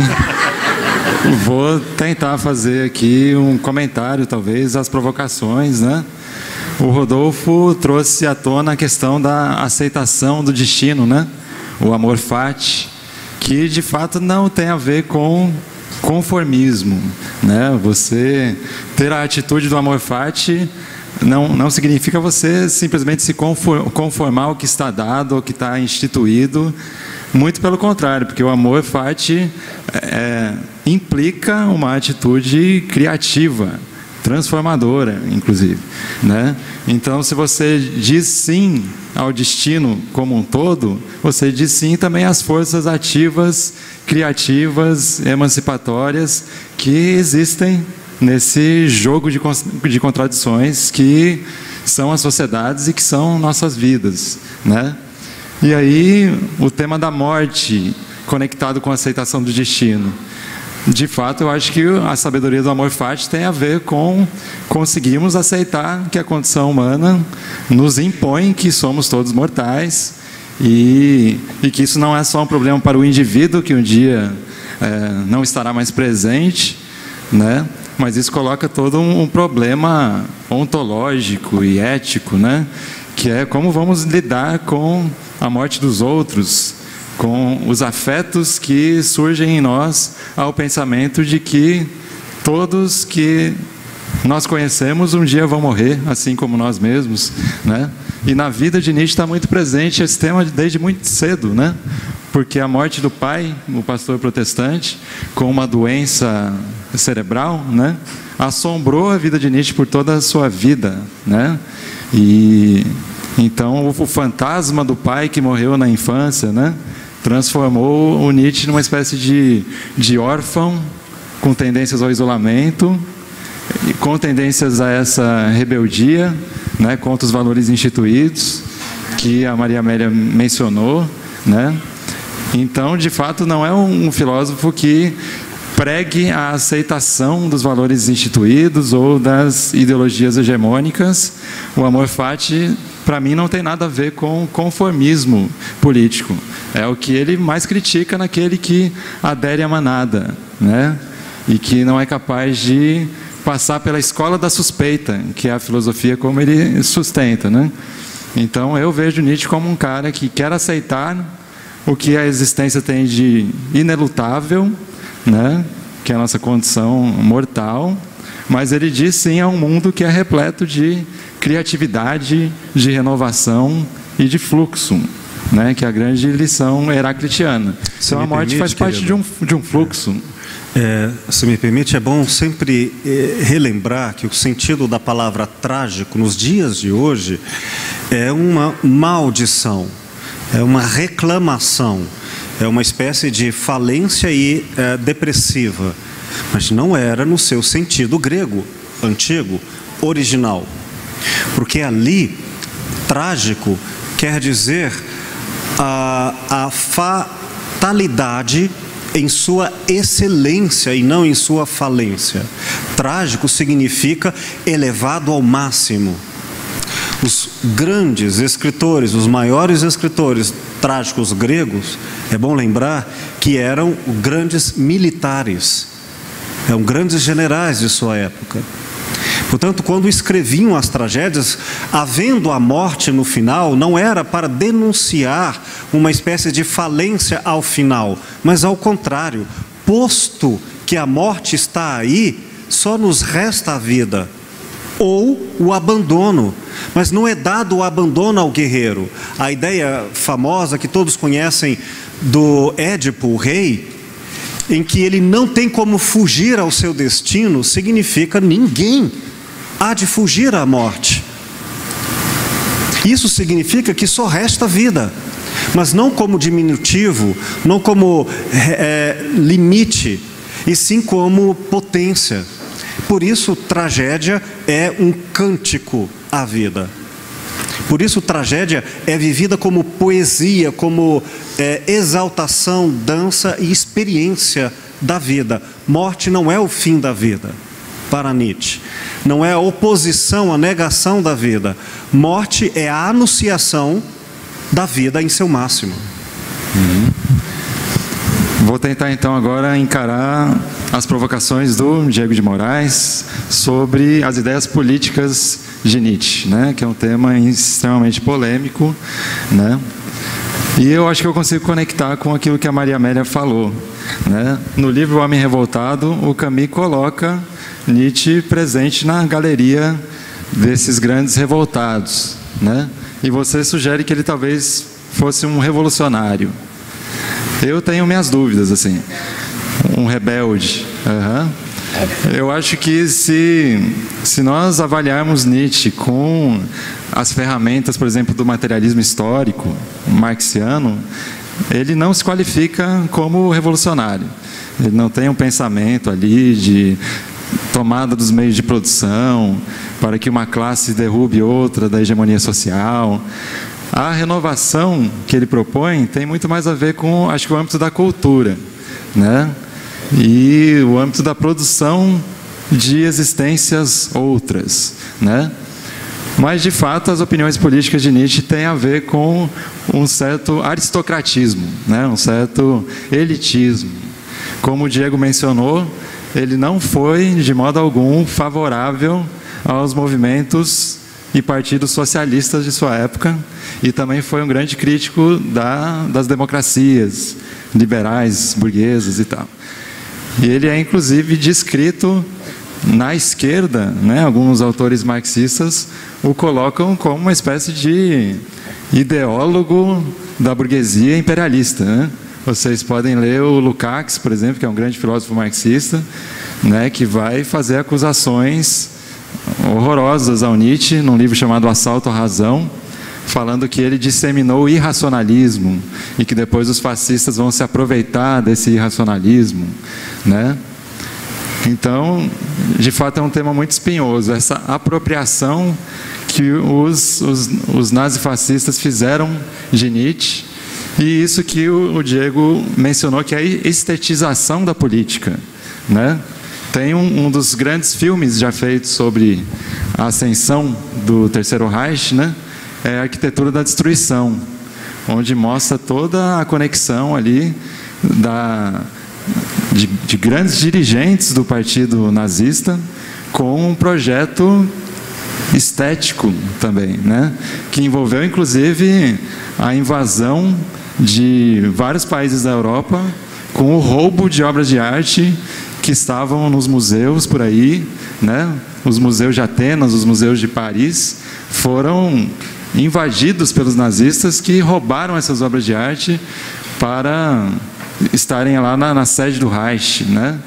Vou tentar fazer aqui um comentário, talvez, às provocações, né? O Rodolfo trouxe à tona a questão da aceitação do destino, né? O amor fati, que de fato não tem a ver com conformismo, né? Você ter a atitude do amor fati não significa você simplesmente se conformar ao que está dado, ao que está instituído. Muito pelo contrário, porque o amor fati implica uma atitude criativa, transformadora, inclusive, né? Então, se você diz sim ao destino como um todo, você diz sim também às forças ativas, criativas, emancipatórias que existem nesse jogo de contradições que são as sociedades e que são nossas vidas, né? E aí o tema da morte conectado com a aceitação do destino. De fato, eu acho que a sabedoria do amor fati tem a ver com conseguirmos aceitar que a condição humana nos impõe que somos todos mortais e que isso não é só um problema para o indivíduo que um dia não estará mais presente, né? Mas isso coloca todo um problema ontológico e ético, né? Que é como vamos lidar com a morte dos outros, com os afetos que surgem em nós ao pensamento de que todos que nós conhecemos um dia vão morrer, assim como nós mesmos, né? E na vida de Nietzsche está muito presente esse tema desde muito cedo, né? Porque a morte do pai, o pastor protestante, com uma doença cerebral, né, assombrou a vida de Nietzsche por toda a sua vida, né? E então o fantasma do pai que morreu na infância, né, transformou o Nietzsche numa espécie de órfão com tendências ao isolamento, com tendências a essa rebeldia, né, contra os valores instituídos que a Maria Amélia mencionou, né? Então, de fato, não é um filósofo que pregue a aceitação dos valores instituídos ou das ideologias hegemônicas. O amor fati, para mim, não tem nada a ver com conformismo político. É o que ele mais critica naquele que adere à manada, né? E que não é capaz de passar pela escola da suspeita, que é a filosofia como ele sustenta, né? Então, eu vejo Nietzsche como um cara que quer aceitar o que a existência tem de inelutável, né? Que é a nossa condição mortal, mas ele diz sim a um mundo que é repleto de criatividade, de renovação e de fluxo, né? Que é a grande lição heraclitiana. Então a morte faz parte de um fluxo. Se me permite, é bom sempre relembrar que o sentido da palavra trágico nos dias de hoje é uma maldição, é uma reclamação, é uma espécie de falência e depressiva, mas não era no seu sentido grego, antigo, original. Porque ali, trágico quer dizer a fatalidade em sua excelência e não em sua falência. Trágico significa elevado ao máximo. Os grandes escritores, os maiores escritores trágicos gregos, é bom lembrar que eram grandes militares, eram grandes generais de sua época. Portanto, quando escreviam as tragédias, havendo a morte no final, não era para denunciar uma espécie de falência ao final, mas ao contrário, posto que a morte está aí, só nos resta a vida ou o abandono. Mas não é dado o abandono ao guerreiro. A ideia famosa que todos conhecem do Édipo, o rei, em que ele não tem como fugir ao seu destino, significa ninguém há de fugir à morte. Isso significa que só resta vida, mas não como diminutivo, não como limite, e sim como potência. Por isso, tragédia é um cântico à vida. Por isso, tragédia é vivida como poesia, como exaltação, dança e experiência da vida. Morte não é o fim da vida, para Nietzsche. Não é a oposição, a negação da vida. Morte é a anunciação da vida em seu máximo. Vou tentar então agora encarar as provocações do Diego de Moraes sobre as ideias políticas de Nietzsche, né? Que é um tema extremamente polêmico, né? E eu acho que eu consigo conectar com aquilo que a Maria Amélia falou, né? No livro O Homem Revoltado, o Camus coloca Nietzsche presente na galeria desses grandes revoltados, né? E você sugere que ele talvez fosse um revolucionário. Eu tenho minhas dúvidas, assim. Um rebelde. Eu acho que se nós avaliarmos Nietzsche com as ferramentas, por exemplo, do materialismo histórico marxiano, ele não se qualifica como revolucionário. Ele não tem um pensamento ali de tomada dos meios de produção, para que uma classe derrube outra da hegemonia social. A renovação que ele propõe tem muito mais a ver com, acho que, o âmbito da cultura, né? E o âmbito da produção de existências outras, né? Mas, de fato, as opiniões políticas de Nietzsche têm a ver com um certo aristocratismo, né? Um certo elitismo. Como o Diego mencionou, ele não foi, de modo algum, favorável aos movimentos e partidos socialistas de sua época, e também foi um grande crítico das democracias liberais, burguesas e tal. E ele é, inclusive, descrito na esquerda, né? Alguns autores marxistas o colocam como uma espécie de ideólogo da burguesia imperialista, né? Vocês podem ler o Lukács, por exemplo, que é um grande filósofo marxista, né, que vai fazer acusações horrorosas ao Nietzsche, num livro chamado Assalto à Razão, falando que ele disseminou o irracionalismo e que depois os fascistas vão se aproveitar desse irracionalismo, né? Então, de fato, é um tema muito espinhoso, essa apropriação que os nazifascistas fizeram de Nietzsche, e isso que o Diego mencionou, que é a estetização da política, né? Tem um dos grandes filmes já feitos sobre a ascensão do Terceiro Reich, né? É a Arquitetura da Destruição, onde mostra toda a conexão ali de grandes dirigentes do partido nazista com um projeto estético também, né? Que envolveu, inclusive, a invasão de vários países da Europa com o roubo de obras de arte que estavam nos museus por aí, né? Os museus de Atenas, os museus de Paris foram invadidos pelos nazistas, que roubaram essas obras de arte para estarem lá na sede do Reich, né?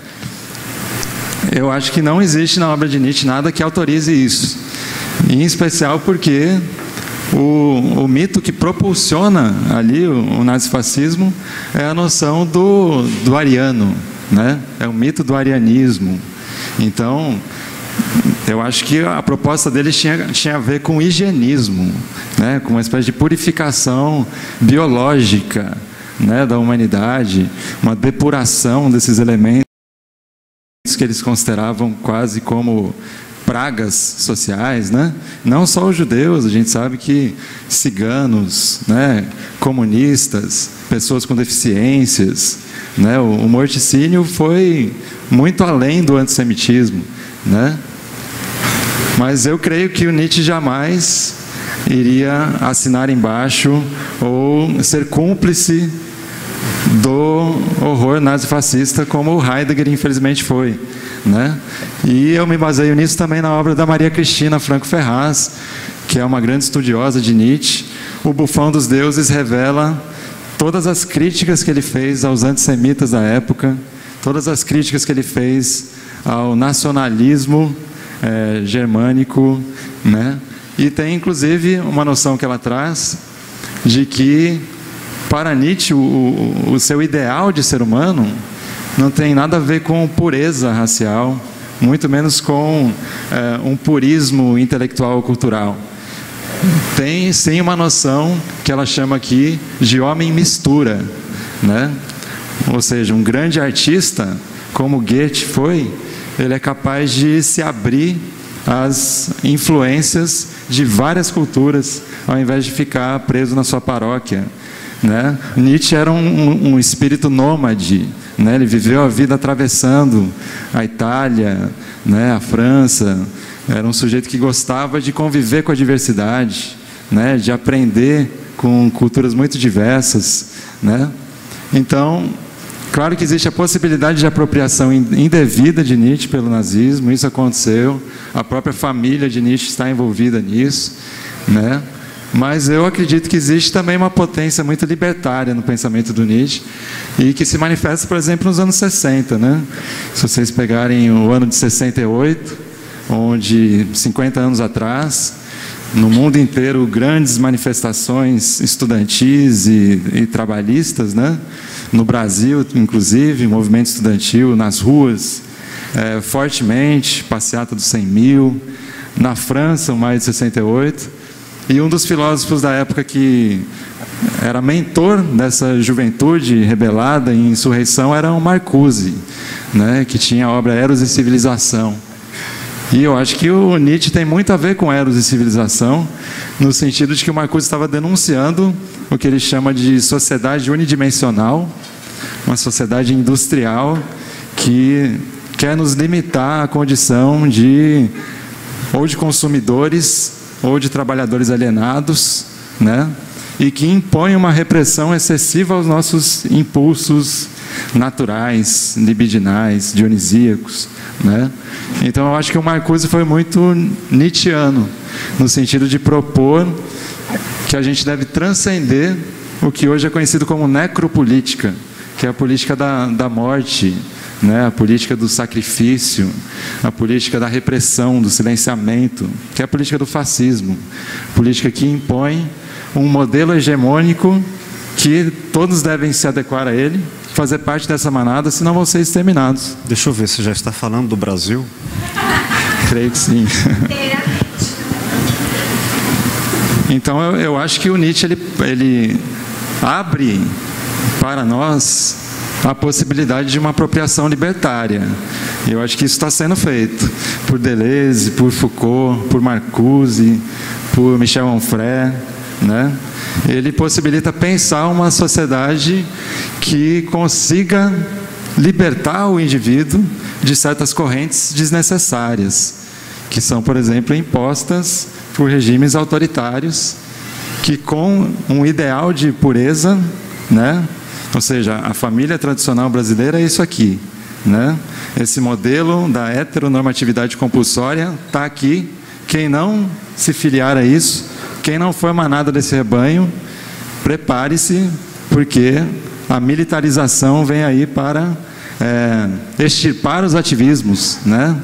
Eu acho que não existe na obra de Nietzsche nada que autorize isso, em especial porque o mito que propulsiona ali o nazifascismo é a noção do ariano, né? É o mito do arianismo. Então, eu acho que a proposta deles tinha a ver com higienismo, né? Com uma espécie de purificação biológica, né, da humanidade, uma depuração desses elementos que eles consideravam quase como pragas sociais, né? Não só os judeus, a gente sabe que ciganos, né, comunistas, pessoas com deficiências, né? O morticínio foi muito além do antissemitismo, né? Mas eu creio que o Nietzsche jamais iria assinar embaixo ou ser cúmplice do horror nazifascista, como o Heidegger infelizmente foi, né? E eu me baseio nisso também na obra da Maria Cristina Franco Ferraz, que é uma grande estudiosa de Nietzsche. O Bufão dos Deuses revela todas as críticas que ele fez aos antissemitas da época, todas as críticas que ele fez ao nacionalismo germânico, né? E tem inclusive uma noção que ela traz de que para Nietzsche o seu ideal de ser humano não tem nada a ver com pureza racial, muito menos com um purismo intelectual ou cultural. Tem sim uma noção que ela chama aqui de homem mistura, né? Ou seja, um grande artista, como Goethe foi, ele é capaz de se abrir às influências de várias culturas, ao invés de ficar preso na sua paróquia, né? Nietzsche era um espírito nômade, né? Ele viveu a vida atravessando a Itália, né? A França. Era um sujeito que gostava de conviver com a diversidade, né? De aprender com culturas muito diversas, né? Então, claro que existe a possibilidade de apropriação indevida de Nietzsche pelo nazismo, isso aconteceu, a própria família de Nietzsche está envolvida nisso, né? Mas eu acredito que existe também uma potência muito libertária no pensamento do Nietzsche, e que se manifesta, por exemplo, nos anos 60, né? Se vocês pegarem o ano de 68, onde 50 anos atrás, no mundo inteiro, grandes manifestações estudantis e trabalhistas, né? No Brasil, inclusive, movimento estudantil nas ruas, fortemente, Passeata dos 100 Mil, na França, o Maio de 68, e um dos filósofos da época que era mentor dessa juventude rebelada em insurreição era o Marcuse, né, que tinha a obra Eros e Civilização. E eu acho que o Nietzsche tem muito a ver com Eros e Civilização, no sentido de que o Marcuse estava denunciando o que ele chama de sociedade unidimensional, uma sociedade industrial que quer nos limitar à condição de ou de consumidores ou de trabalhadores alienados, né? E que impõe uma repressão excessiva aos nossos impulsos naturais, libidinais, dionisíacos, né? Então eu acho que o Marcuse foi muito nietzschiano, no sentido de propor que a gente deve transcender o que hoje é conhecido como necropolítica, que é a política da morte, né? A política do sacrifício, a política da repressão, do silenciamento, que é a política do fascismo, política que impõe um modelo hegemônico que todos devem se adequar a ele, fazer parte dessa manada, senão vão ser exterminados. Deixa eu ver, você já está falando do Brasil? Creio que sim. Então eu acho que o Nietzsche ele abre para nós a possibilidade de uma apropriação libertária. E eu acho que isso está sendo feito por Deleuze, por Foucault, por Marcuse, por Michel Onfray, né? Ele possibilita pensar uma sociedade que consiga libertar o indivíduo de certas correntes desnecessárias, que são, por exemplo, impostas por regimes autoritários, que com um ideal de pureza, né? Ou seja, a família tradicional brasileira é isso aqui, né? Esse modelo da heteronormatividade compulsória está aqui. Quem não se filiar a isso, quem não for manada desse rebanho, prepare-se, porque a militarização vem aí para extirpar os ativismos, né?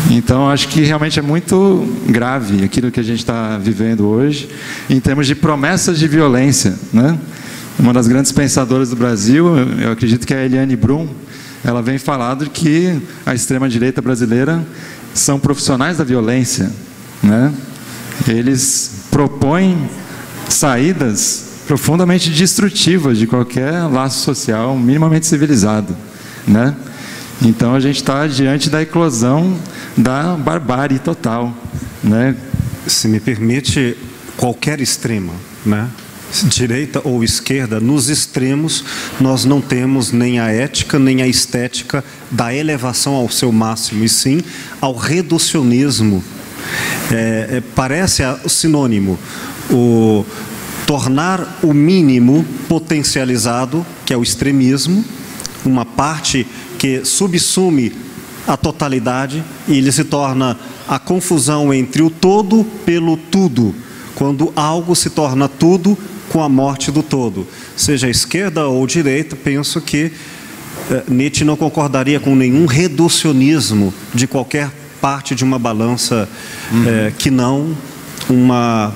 Então, acho que realmente é muito grave aquilo que a gente está vivendo hoje, em termos de promessas de violência, né? Uma das grandes pensadoras do Brasil, eu acredito que é a Eliane Brum, ela vem falando que a extrema-direita brasileira são profissionais da violência, né? Eles propõem saídas profundamente destrutivas de qualquer laço social minimamente civilizado, né? Então a gente está diante da eclosão da barbárie total, né? Se me permite, qualquer extrema, né? Direita ou esquerda, nos extremos nós não temos nem a ética nem a estética da elevação ao seu máximo, e sim ao reducionismo. Parece sinônimo o tornar o mínimo potencializado, que é o extremismo, uma parte que subsume a totalidade, e ele se torna a confusão entre o todo pelo tudo, quando algo se torna tudo com a morte do todo. Seja esquerda ou direita, penso que Nietzsche não concordaria com nenhum reducionismo de qualquer parte de uma balança, que não uma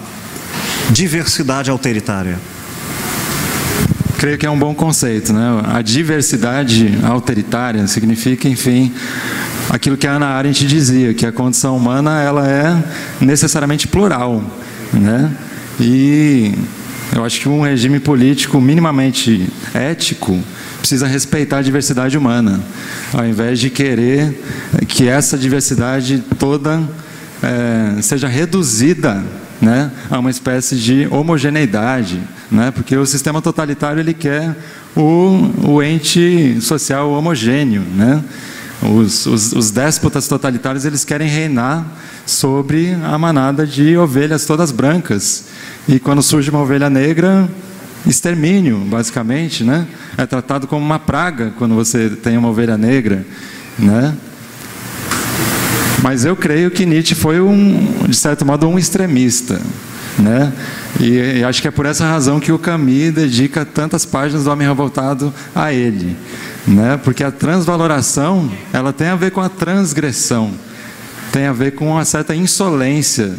diversidade autoritária. Creio que é um bom conceito, né? A diversidade autoritária significa, enfim, aquilo que a Hannah Arendt dizia, que a condição humana ela é necessariamente plural, né? E eu acho que um regime político minimamente ético precisa respeitar a diversidade humana, ao invés de querer que essa diversidade toda seja reduzida, né, a uma espécie de homogeneidade, né, porque o sistema totalitário ele quer o ente social homogêneo, né? Os déspotas totalitários eles querem reinar sobre a manada de ovelhas todas brancas, e quando surge uma ovelha negra, extermínio, basicamente, né? É tratado como uma praga quando você tem uma ovelha negra, né? Mas eu creio que Nietzsche foi de certo modo um extremista, né? E acho que é por essa razão que o Camus dedica tantas páginas do Homem Revoltado a ele, né? Porque a transvaloração ela tem a ver com a transgressão, tem a ver com uma certa insolência,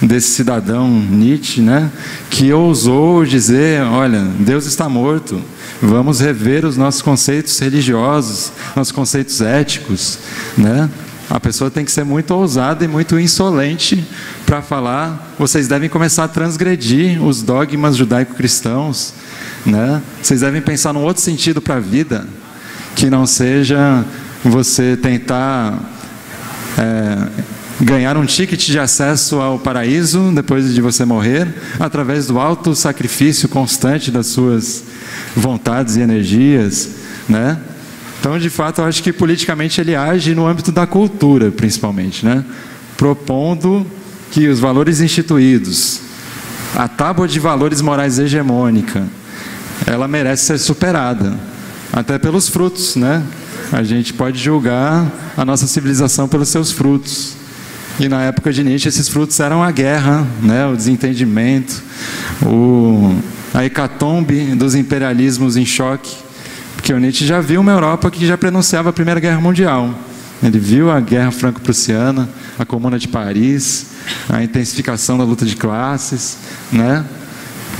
desse cidadão Nietzsche, né, que ousou dizer: olha, Deus está morto, vamos rever os nossos conceitos religiosos, nossos conceitos éticos, né? A pessoa tem que ser muito ousada e muito insolente para falar: vocês devem começar a transgredir os dogmas judaico-cristãos, né? Vocês devem pensar num outro sentido para a vida, que não seja você tentar ganhar um ticket de acesso ao paraíso depois de você morrer, através do alto sacrifício constante das suas vontades e energias, né? Então, de fato, eu acho que politicamente ele age no âmbito da cultura, principalmente, né? Propondo que os valores instituídos, a tábua de valores morais hegemônica, ela merece ser superada, até pelos frutos, né? A gente pode julgar a nossa civilização pelos seus frutos. E na época de Nietzsche, esses frutos eram a guerra, né? O desentendimento, a hecatombe dos imperialismos em choque. Porque o Nietzsche já viu uma Europa que já prenunciava a Primeira Guerra Mundial. Ele viu a Guerra Franco-Prussiana, a Comuna de Paris, a intensificação da luta de classes, né?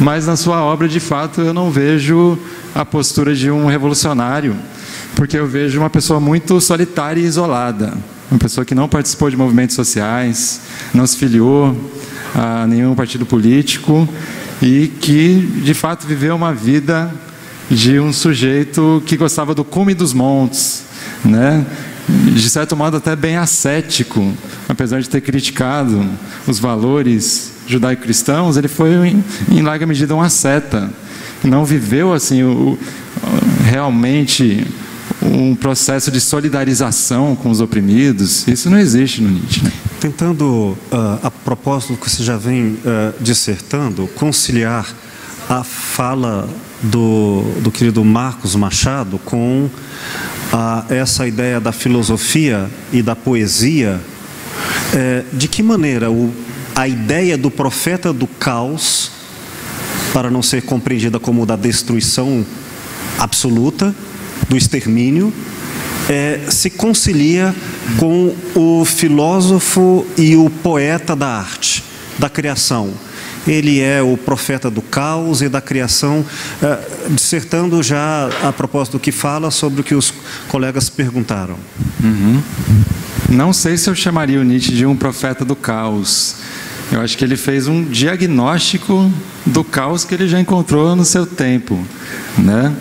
Mas na sua obra, de fato, eu não vejo a postura de um revolucionário, porque eu vejo uma pessoa muito solitária e isolada, uma pessoa que não participou de movimentos sociais, não se filiou a nenhum partido político e que, de fato, viveu uma vida de um sujeito que gostava do cume dos montes, né? De certo modo até bem ascético, apesar de ter criticado os valores judaico-cristãos, ele foi em larga medida um asceta, não viveu assim realmente um processo de solidarização com os oprimidos. Isso não existe no Nietzsche, né? Tentando, a propósito do que você já vem dissertando, conciliar a fala do querido Marcos Machado com essa ideia da filosofia e da poesia, de que maneira a ideia do profeta do caos, para não ser compreendida como da destruição absoluta, do extermínio, se concilia com o filósofo e o poeta da arte, da criação. Ele é o profeta do caos e da criação, dissertando já a propósito do que fala sobre o que os colegas perguntaram. Uhum. Não sei se eu chamaria o Nietzsche de um profeta do caos. Eu acho que ele fez um diagnóstico do caos que ele já encontrou no seu tempo, né?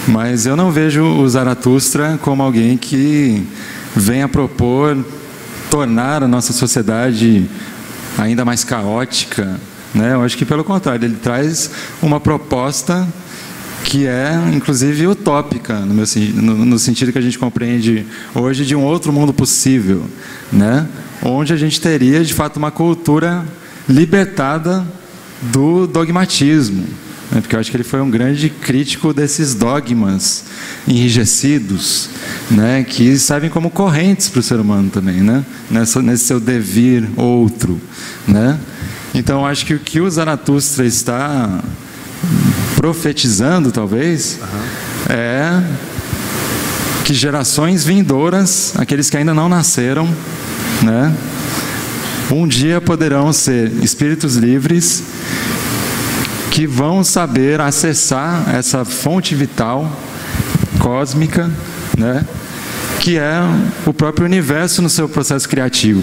Mas eu não vejo o Zaratustra como alguém que venha propor tornar a nossa sociedade ainda mais caótica, né? Eu acho que, pelo contrário, ele traz uma proposta que é, inclusive, utópica, no sentido que a gente compreende hoje, de um outro mundo possível, né? Onde a gente teria, de fato, uma cultura libertada do dogmatismo, né? Porque eu acho que ele foi um grande crítico desses dogmas enrijecidos, né? Que servem como correntes para o ser humano também, né? Nesse seu devir outro, né? Então, acho que o que o Zaratustra está profetizando, talvez, é que gerações vindouras, aqueles que ainda não nasceram, né, um dia poderão ser espíritos livres que vão saber acessar essa fonte vital cósmica, né, que é o próprio universo no seu processo criativo.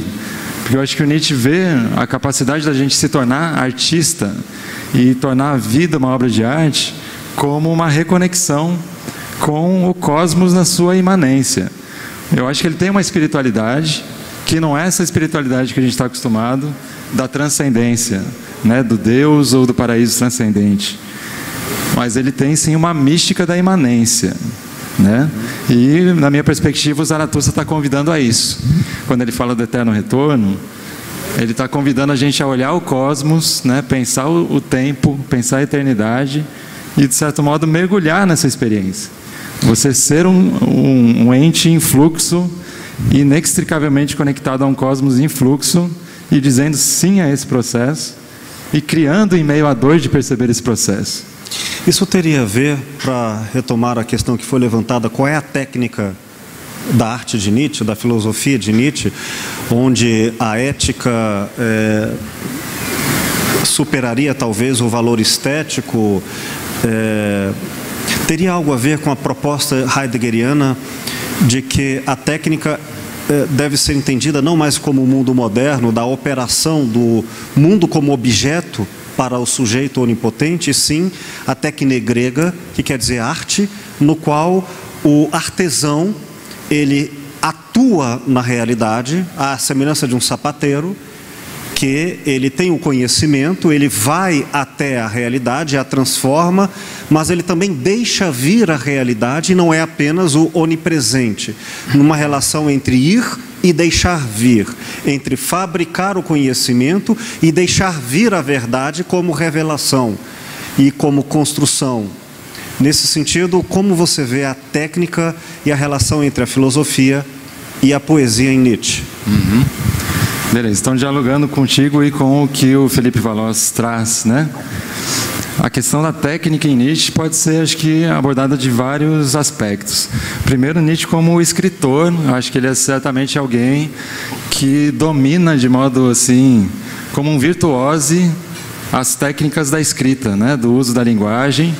Porque eu acho que o Nietzsche vê a capacidade da gente se tornar artista e tornar a vida uma obra de arte como uma reconexão com o cosmos na sua imanência. Eu acho que ele tem uma espiritualidade que não é essa espiritualidade que a gente está acostumado, da transcendência, né, do Deus ou do paraíso transcendente. Mas ele tem sim uma mística da imanência, né? E, na minha perspectiva, o Zaratustra está convidando a isso. Quando ele fala do eterno retorno, ele está convidando a gente a olhar o cosmos, né? Pensar o tempo, pensar a eternidade e, de certo modo, mergulhar nessa experiência. Você ser um ente em fluxo, inextricavelmente conectado a um cosmos em fluxo e dizendo sim a esse processo e criando em meio à dor de perceber esse processo. Isso teria a ver, para retomar a questão que foi levantada, qual é a técnica da arte de Nietzsche, da filosofia de Nietzsche, onde a ética superaria talvez o valor estético, teria algo a ver com a proposta heideggeriana de que a técnica deve ser entendida não mais como o mundo moderno, da operação do mundo como objeto para o sujeito onipotente, e sim a técnica grega, que quer dizer arte, no qual o artesão, ele atua na realidade, à semelhança de um sapateiro, que ele tem o conhecimento, ele vai até a realidade, a transforma, mas ele também deixa vir a realidade, e não é apenas o onipresente, numa relação entre ir e deixar vir, entre fabricar o conhecimento e deixar vir a verdade como revelação e como construção. Nesse sentido, como você vê a técnica e a relação entre a filosofia e a poesia em Nietzsche? Beleza, estão dialogando contigo e com o que o Felipe Valois traz, né? A questão da técnica em Nietzsche pode ser, acho que, abordada de vários aspectos. Primeiro, Nietzsche como escritor, eu acho que ele é certamente alguém que domina de modo assim, como um virtuose, as técnicas da escrita, né? Do uso da linguagem.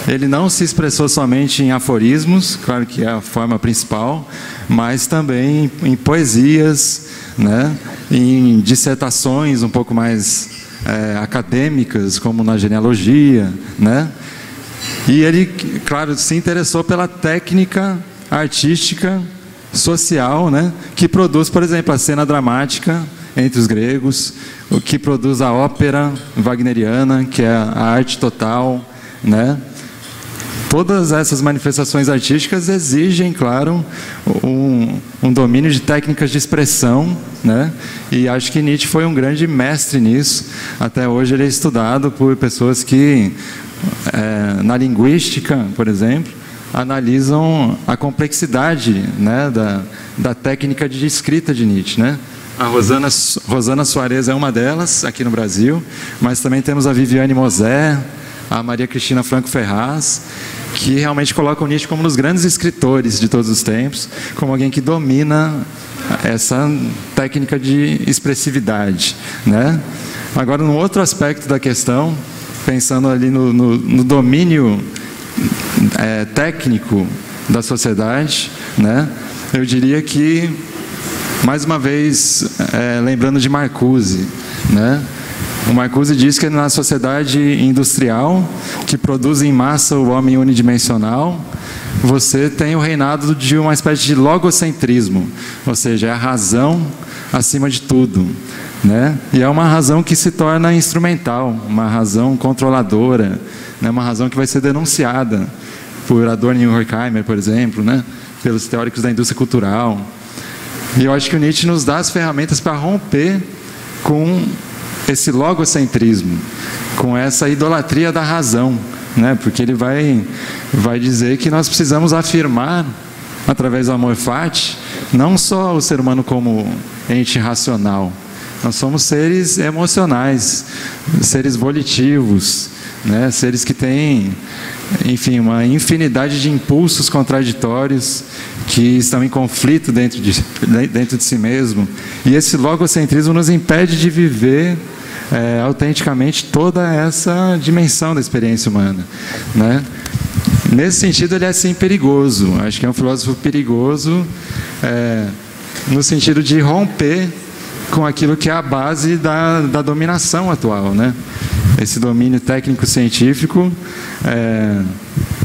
Ele não se expressou somente em aforismos, claro que é a forma principal, mas também em poesias, né? Em dissertações um pouco mais acadêmicas, como na genealogia, né? E ele, claro, se interessou pela técnica artística, social, né? Que produz, por exemplo, a cena dramática entre os gregos, o que produz a ópera wagneriana, que é a arte total, né? Todas essas manifestações artísticas exigem, claro, um domínio de técnicas de expressão, né? E acho que Nietzsche foi um grande mestre nisso. Até hoje ele é estudado por pessoas que, na linguística, por exemplo, analisam a complexidade, né, da técnica de escrita de Nietzsche, né? A Rosana Soares é uma delas, aqui no Brasil, mas também temos a Viviane Mosé, a Maria Cristina Franco Ferraz, que realmente colocam Nietzsche como um dos grandes escritores de todos os tempos, como alguém que domina essa técnica de expressividade, né? Agora, num outro aspecto da questão, pensando ali no domínio técnico da sociedade, né? Eu diria que, mais uma vez, lembrando de Marcuse, né? O Marcuse diz que na sociedade industrial, que produz em massa o homem unidimensional, você tem o reinado de uma espécie de logocentrismo, ou seja, é a razão acima de tudo, né? E é uma razão que se torna instrumental, uma razão controladora, né? Uma razão que vai ser denunciada por Adorno e Horkheimer, por exemplo, né? Pelos teóricos da indústria cultural. E eu acho que o Nietzsche nos dá as ferramentas para romper com esse logocentrismo, com essa idolatria da razão, né? Porque ele vai dizer que nós precisamos afirmar, através do amor fati, não só o ser humano como ente racional. Nós somos seres emocionais, seres volitivos, né? Seres que têm, enfim, uma infinidade de impulsos contraditórios que estão em conflito dentro de si mesmo. E esse logocentrismo nos impede de viver autenticamente toda essa dimensão da experiência humana, né? Nesse sentido, ele é sim perigoso. Acho que é um filósofo perigoso, no sentido de romper com aquilo que é a base da dominação atual, né? Esse domínio técnico-científico,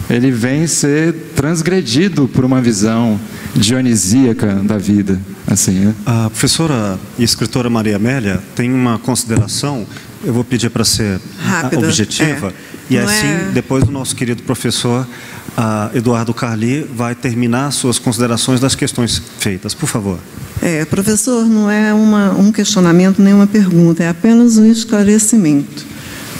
ele vem ser transgredido por uma visão dionisíaca da vida, assim, né? A professora e escritora Maria Amélia tem uma consideração, eu vou pedir para ser rápida, objetiva, e assim, depois o nosso querido professor Eduardo Carli vai terminar suas considerações das questões feitas. Por favor. Professor, não é um questionamento nem uma pergunta, é apenas um esclarecimento.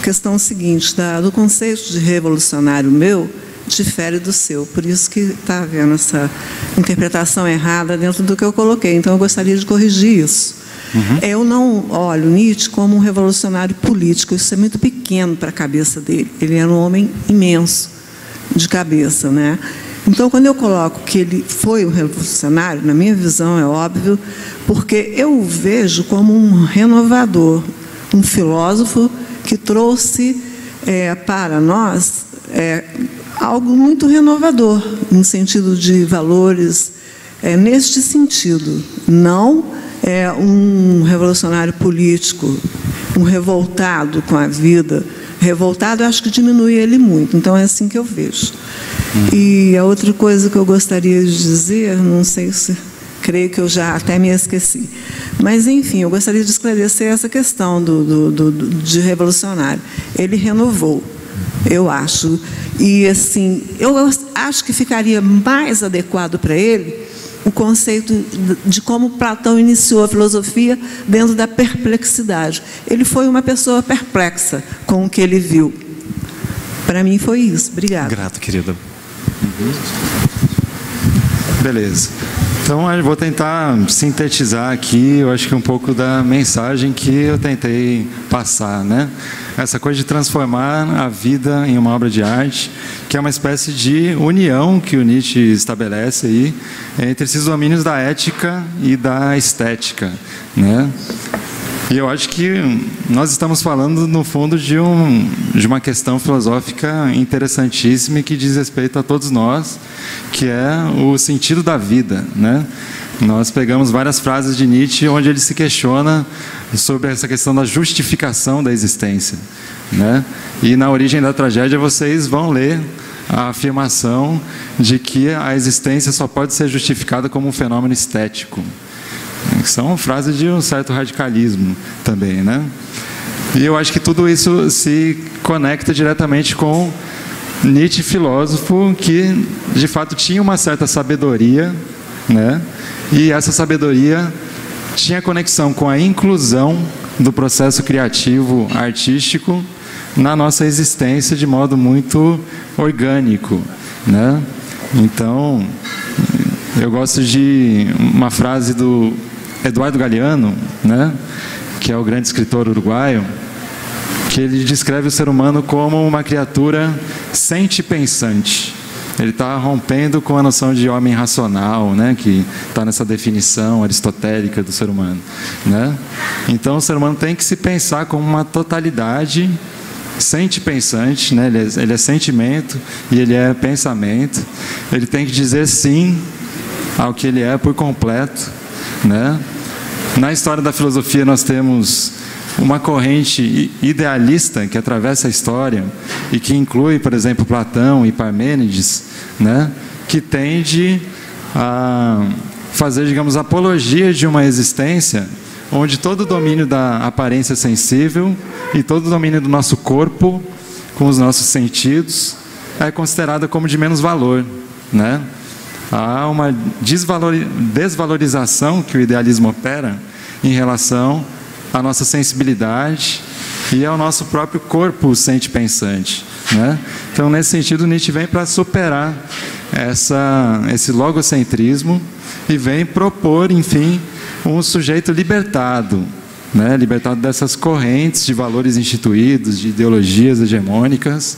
A questão seguinte, do conceito de revolucionário meu, difere do seu, por isso que está havendo essa interpretação errada dentro do que eu coloquei. Então, eu gostaria de corrigir isso. Eu não olho Nietzsche como um revolucionário político, isso é muito pequeno para a cabeça dele. Ele era um homem imenso de cabeça, né? Então, quando eu coloco que ele foi um revolucionário, na minha visão é óbvio, porque eu o vejo como um renovador, um filósofo que trouxe para nós algo muito renovador, no sentido de valores, neste sentido, não um revolucionário político, um revoltado com a vida. Revoltado, eu acho que diminui ele muito, então é assim que eu vejo. E a outra coisa que eu gostaria de dizer, não sei se, creio que eu já até me esqueci, mas enfim, eu gostaria de esclarecer essa questão de revolucionário. Ele renovou, eu acho, e assim, eu acho que ficaria mais adequado para ele o conceito de como Platão iniciou a filosofia dentro da perplexidade. Ele foi uma pessoa perplexa com o que ele viu. Para mim foi isso. Obrigada. Grato, querida. Beleza. Então, eu vou tentar sintetizar aqui, eu acho que um pouco da mensagem que eu tentei passar, né? Essa coisa de transformar a vida em uma obra de arte, que é uma espécie de união que o Nietzsche estabelece aí entre esses domínios da ética e da estética, né? E eu acho que nós estamos falando, no fundo, de uma questão filosófica interessantíssima e que diz respeito a todos nós, que é o sentido da vida, né? Nós pegamos várias frases de Nietzsche onde ele se questiona sobre essa questão da justificação da existência, né? E na Origem da Tragédia vocês vão ler a afirmação de que a existência só pode ser justificada como um fenômeno estético. São frases de um certo radicalismo também, né? E eu acho que tudo isso se conecta diretamente com Nietzsche, filósofo, que de fato tinha uma certa sabedoria, né? E essa sabedoria tinha conexão com a inclusão do processo criativo, artístico, na nossa existência de modo muito orgânico, né? Então, eu gosto de uma frase do Eduardo Galeano, né, que é o grande escritor uruguaio, que ele descreve o ser humano como uma criatura sente-pensante. Ele está rompendo com a noção de homem racional, né, que está nessa definição aristotélica do ser humano, né? Então, o ser humano tem que se pensar como uma totalidade sente-pensante, né? Ele é sentimento e ele é pensamento. Ele tem que dizer sim ao que ele é por completo, né? Na história da filosofia nós temos uma corrente idealista que atravessa a história e que inclui, por exemplo, Platão e Parmênides, né? Que tende a fazer, digamos, apologia de uma existência onde todo o domínio da aparência sensível e todo o domínio do nosso corpo, com os nossos sentidos, é considerada como de menos valor, né? Há uma desvalorização que o idealismo opera em relação à nossa sensibilidade e ao nosso próprio corpo sente-pensante, né? Então, nesse sentido, Nietzsche vem para superar esse logocentrismo e vem propor, enfim, um sujeito libertado, né? Libertado dessas correntes de valores instituídos, de ideologias hegemônicas.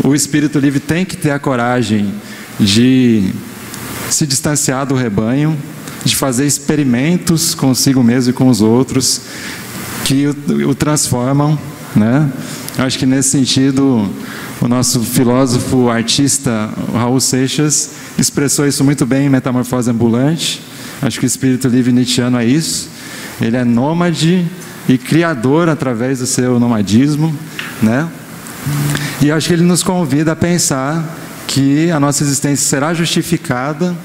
O espírito livre tem que ter a coragem de se distanciar do rebanho, de fazer experimentos consigo mesmo e com os outros que o transformam, né? Acho que nesse sentido o nosso filósofo artista Raul Seixas expressou isso muito bem em Metamorfose Ambulante. Acho que o espírito livre nietzschiano é isso. Ele é nômade e criador através do seu nomadismo, né? E acho que ele nos convida a pensar que a nossa existência será justificada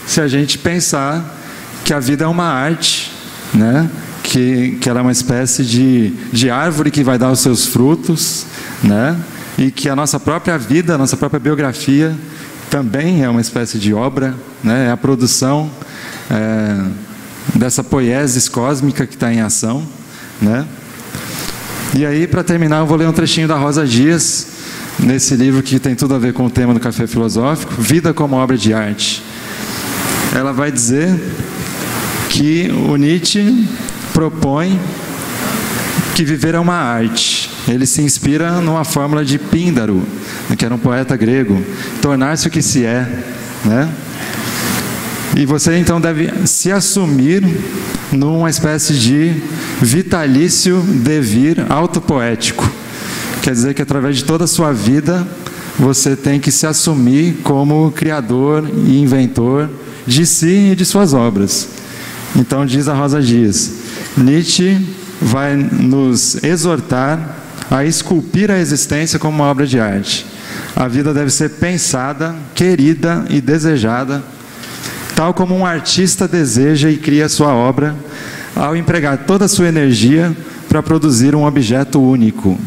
se a gente pensar que a vida é uma arte, né? Que ela é uma espécie de árvore que vai dar os seus frutos, né? E que a nossa própria vida, a nossa própria biografia também é uma espécie de obra, né? É a produção dessa poiesis cósmica que está em ação, né? E aí, para terminar, eu vou ler um trechinho da Rosa Dias, nesse livro que tem tudo a ver com o tema do Café Filosófico, Vida como Obra de Arte. Ela vai dizer que o Nietzsche propõe que viver é uma arte. Ele se inspira numa fórmula de Píndaro, que era um poeta grego, tornar-se o que se é, né? E você então deve se assumir numa espécie de vitalício devir autopoético. Quer dizer que através de toda a sua vida você tem que se assumir como criador e inventor de si e de suas obras. Então diz a Rosa Dias, Nietzsche vai nos exortar a esculpir a existência como uma obra de arte. A vida deve ser pensada, querida e desejada, tal como um artista deseja e cria sua obra, ao empregar toda a sua energia para produzir um objeto único.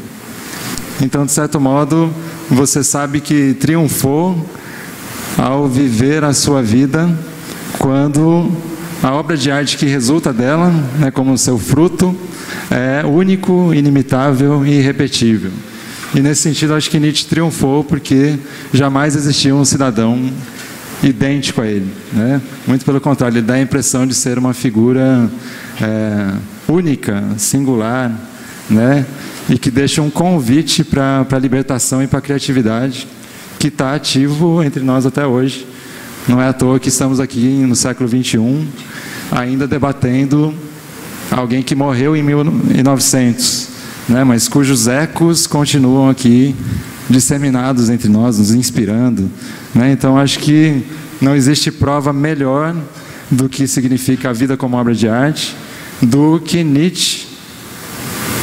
Então, de certo modo, você sabe que triunfou ao viver a sua vida quando a obra de arte que resulta dela, né, como seu fruto, é único, inimitável e irrepetível. E nesse sentido, acho que Nietzsche triunfou porque jamais existiu um cidadão idêntico a ele, né? Muito pelo contrário, ele dá a impressão de ser uma figura única, singular, né? E que deixa um convite para a libertação e para a criatividade que está ativo entre nós até hoje. Não é à toa que estamos aqui no século XXI ainda debatendo alguém que morreu em 1900, né? Mas cujos ecos continuam aqui disseminados entre nós, nos inspirando, né? Então acho que não existe prova melhor do que significa a vida como obra de arte do que Nietzsche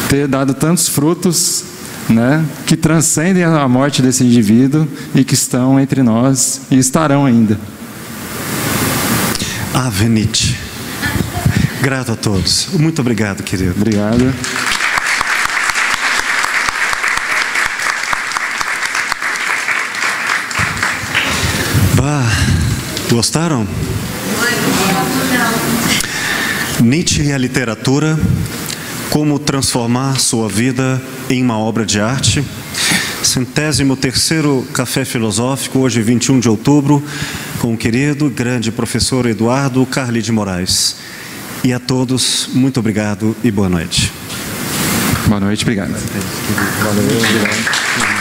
ter dado tantos frutos, né, que transcendem a morte desse indivíduo e que estão entre nós e estarão ainda. Ave Nietzsche. Grato a todos. Muito obrigado, querido. Obrigado. Gostaram? Nietzsche e a literatura, como transformar sua vida em uma obra de arte. 103º Café Filosófico, hoje 21 de outubro, com o querido, grande professor Eduardo Carli de Moraes. E a todos, muito obrigado e boa noite. Boa noite, obrigado. Valeu, obrigado.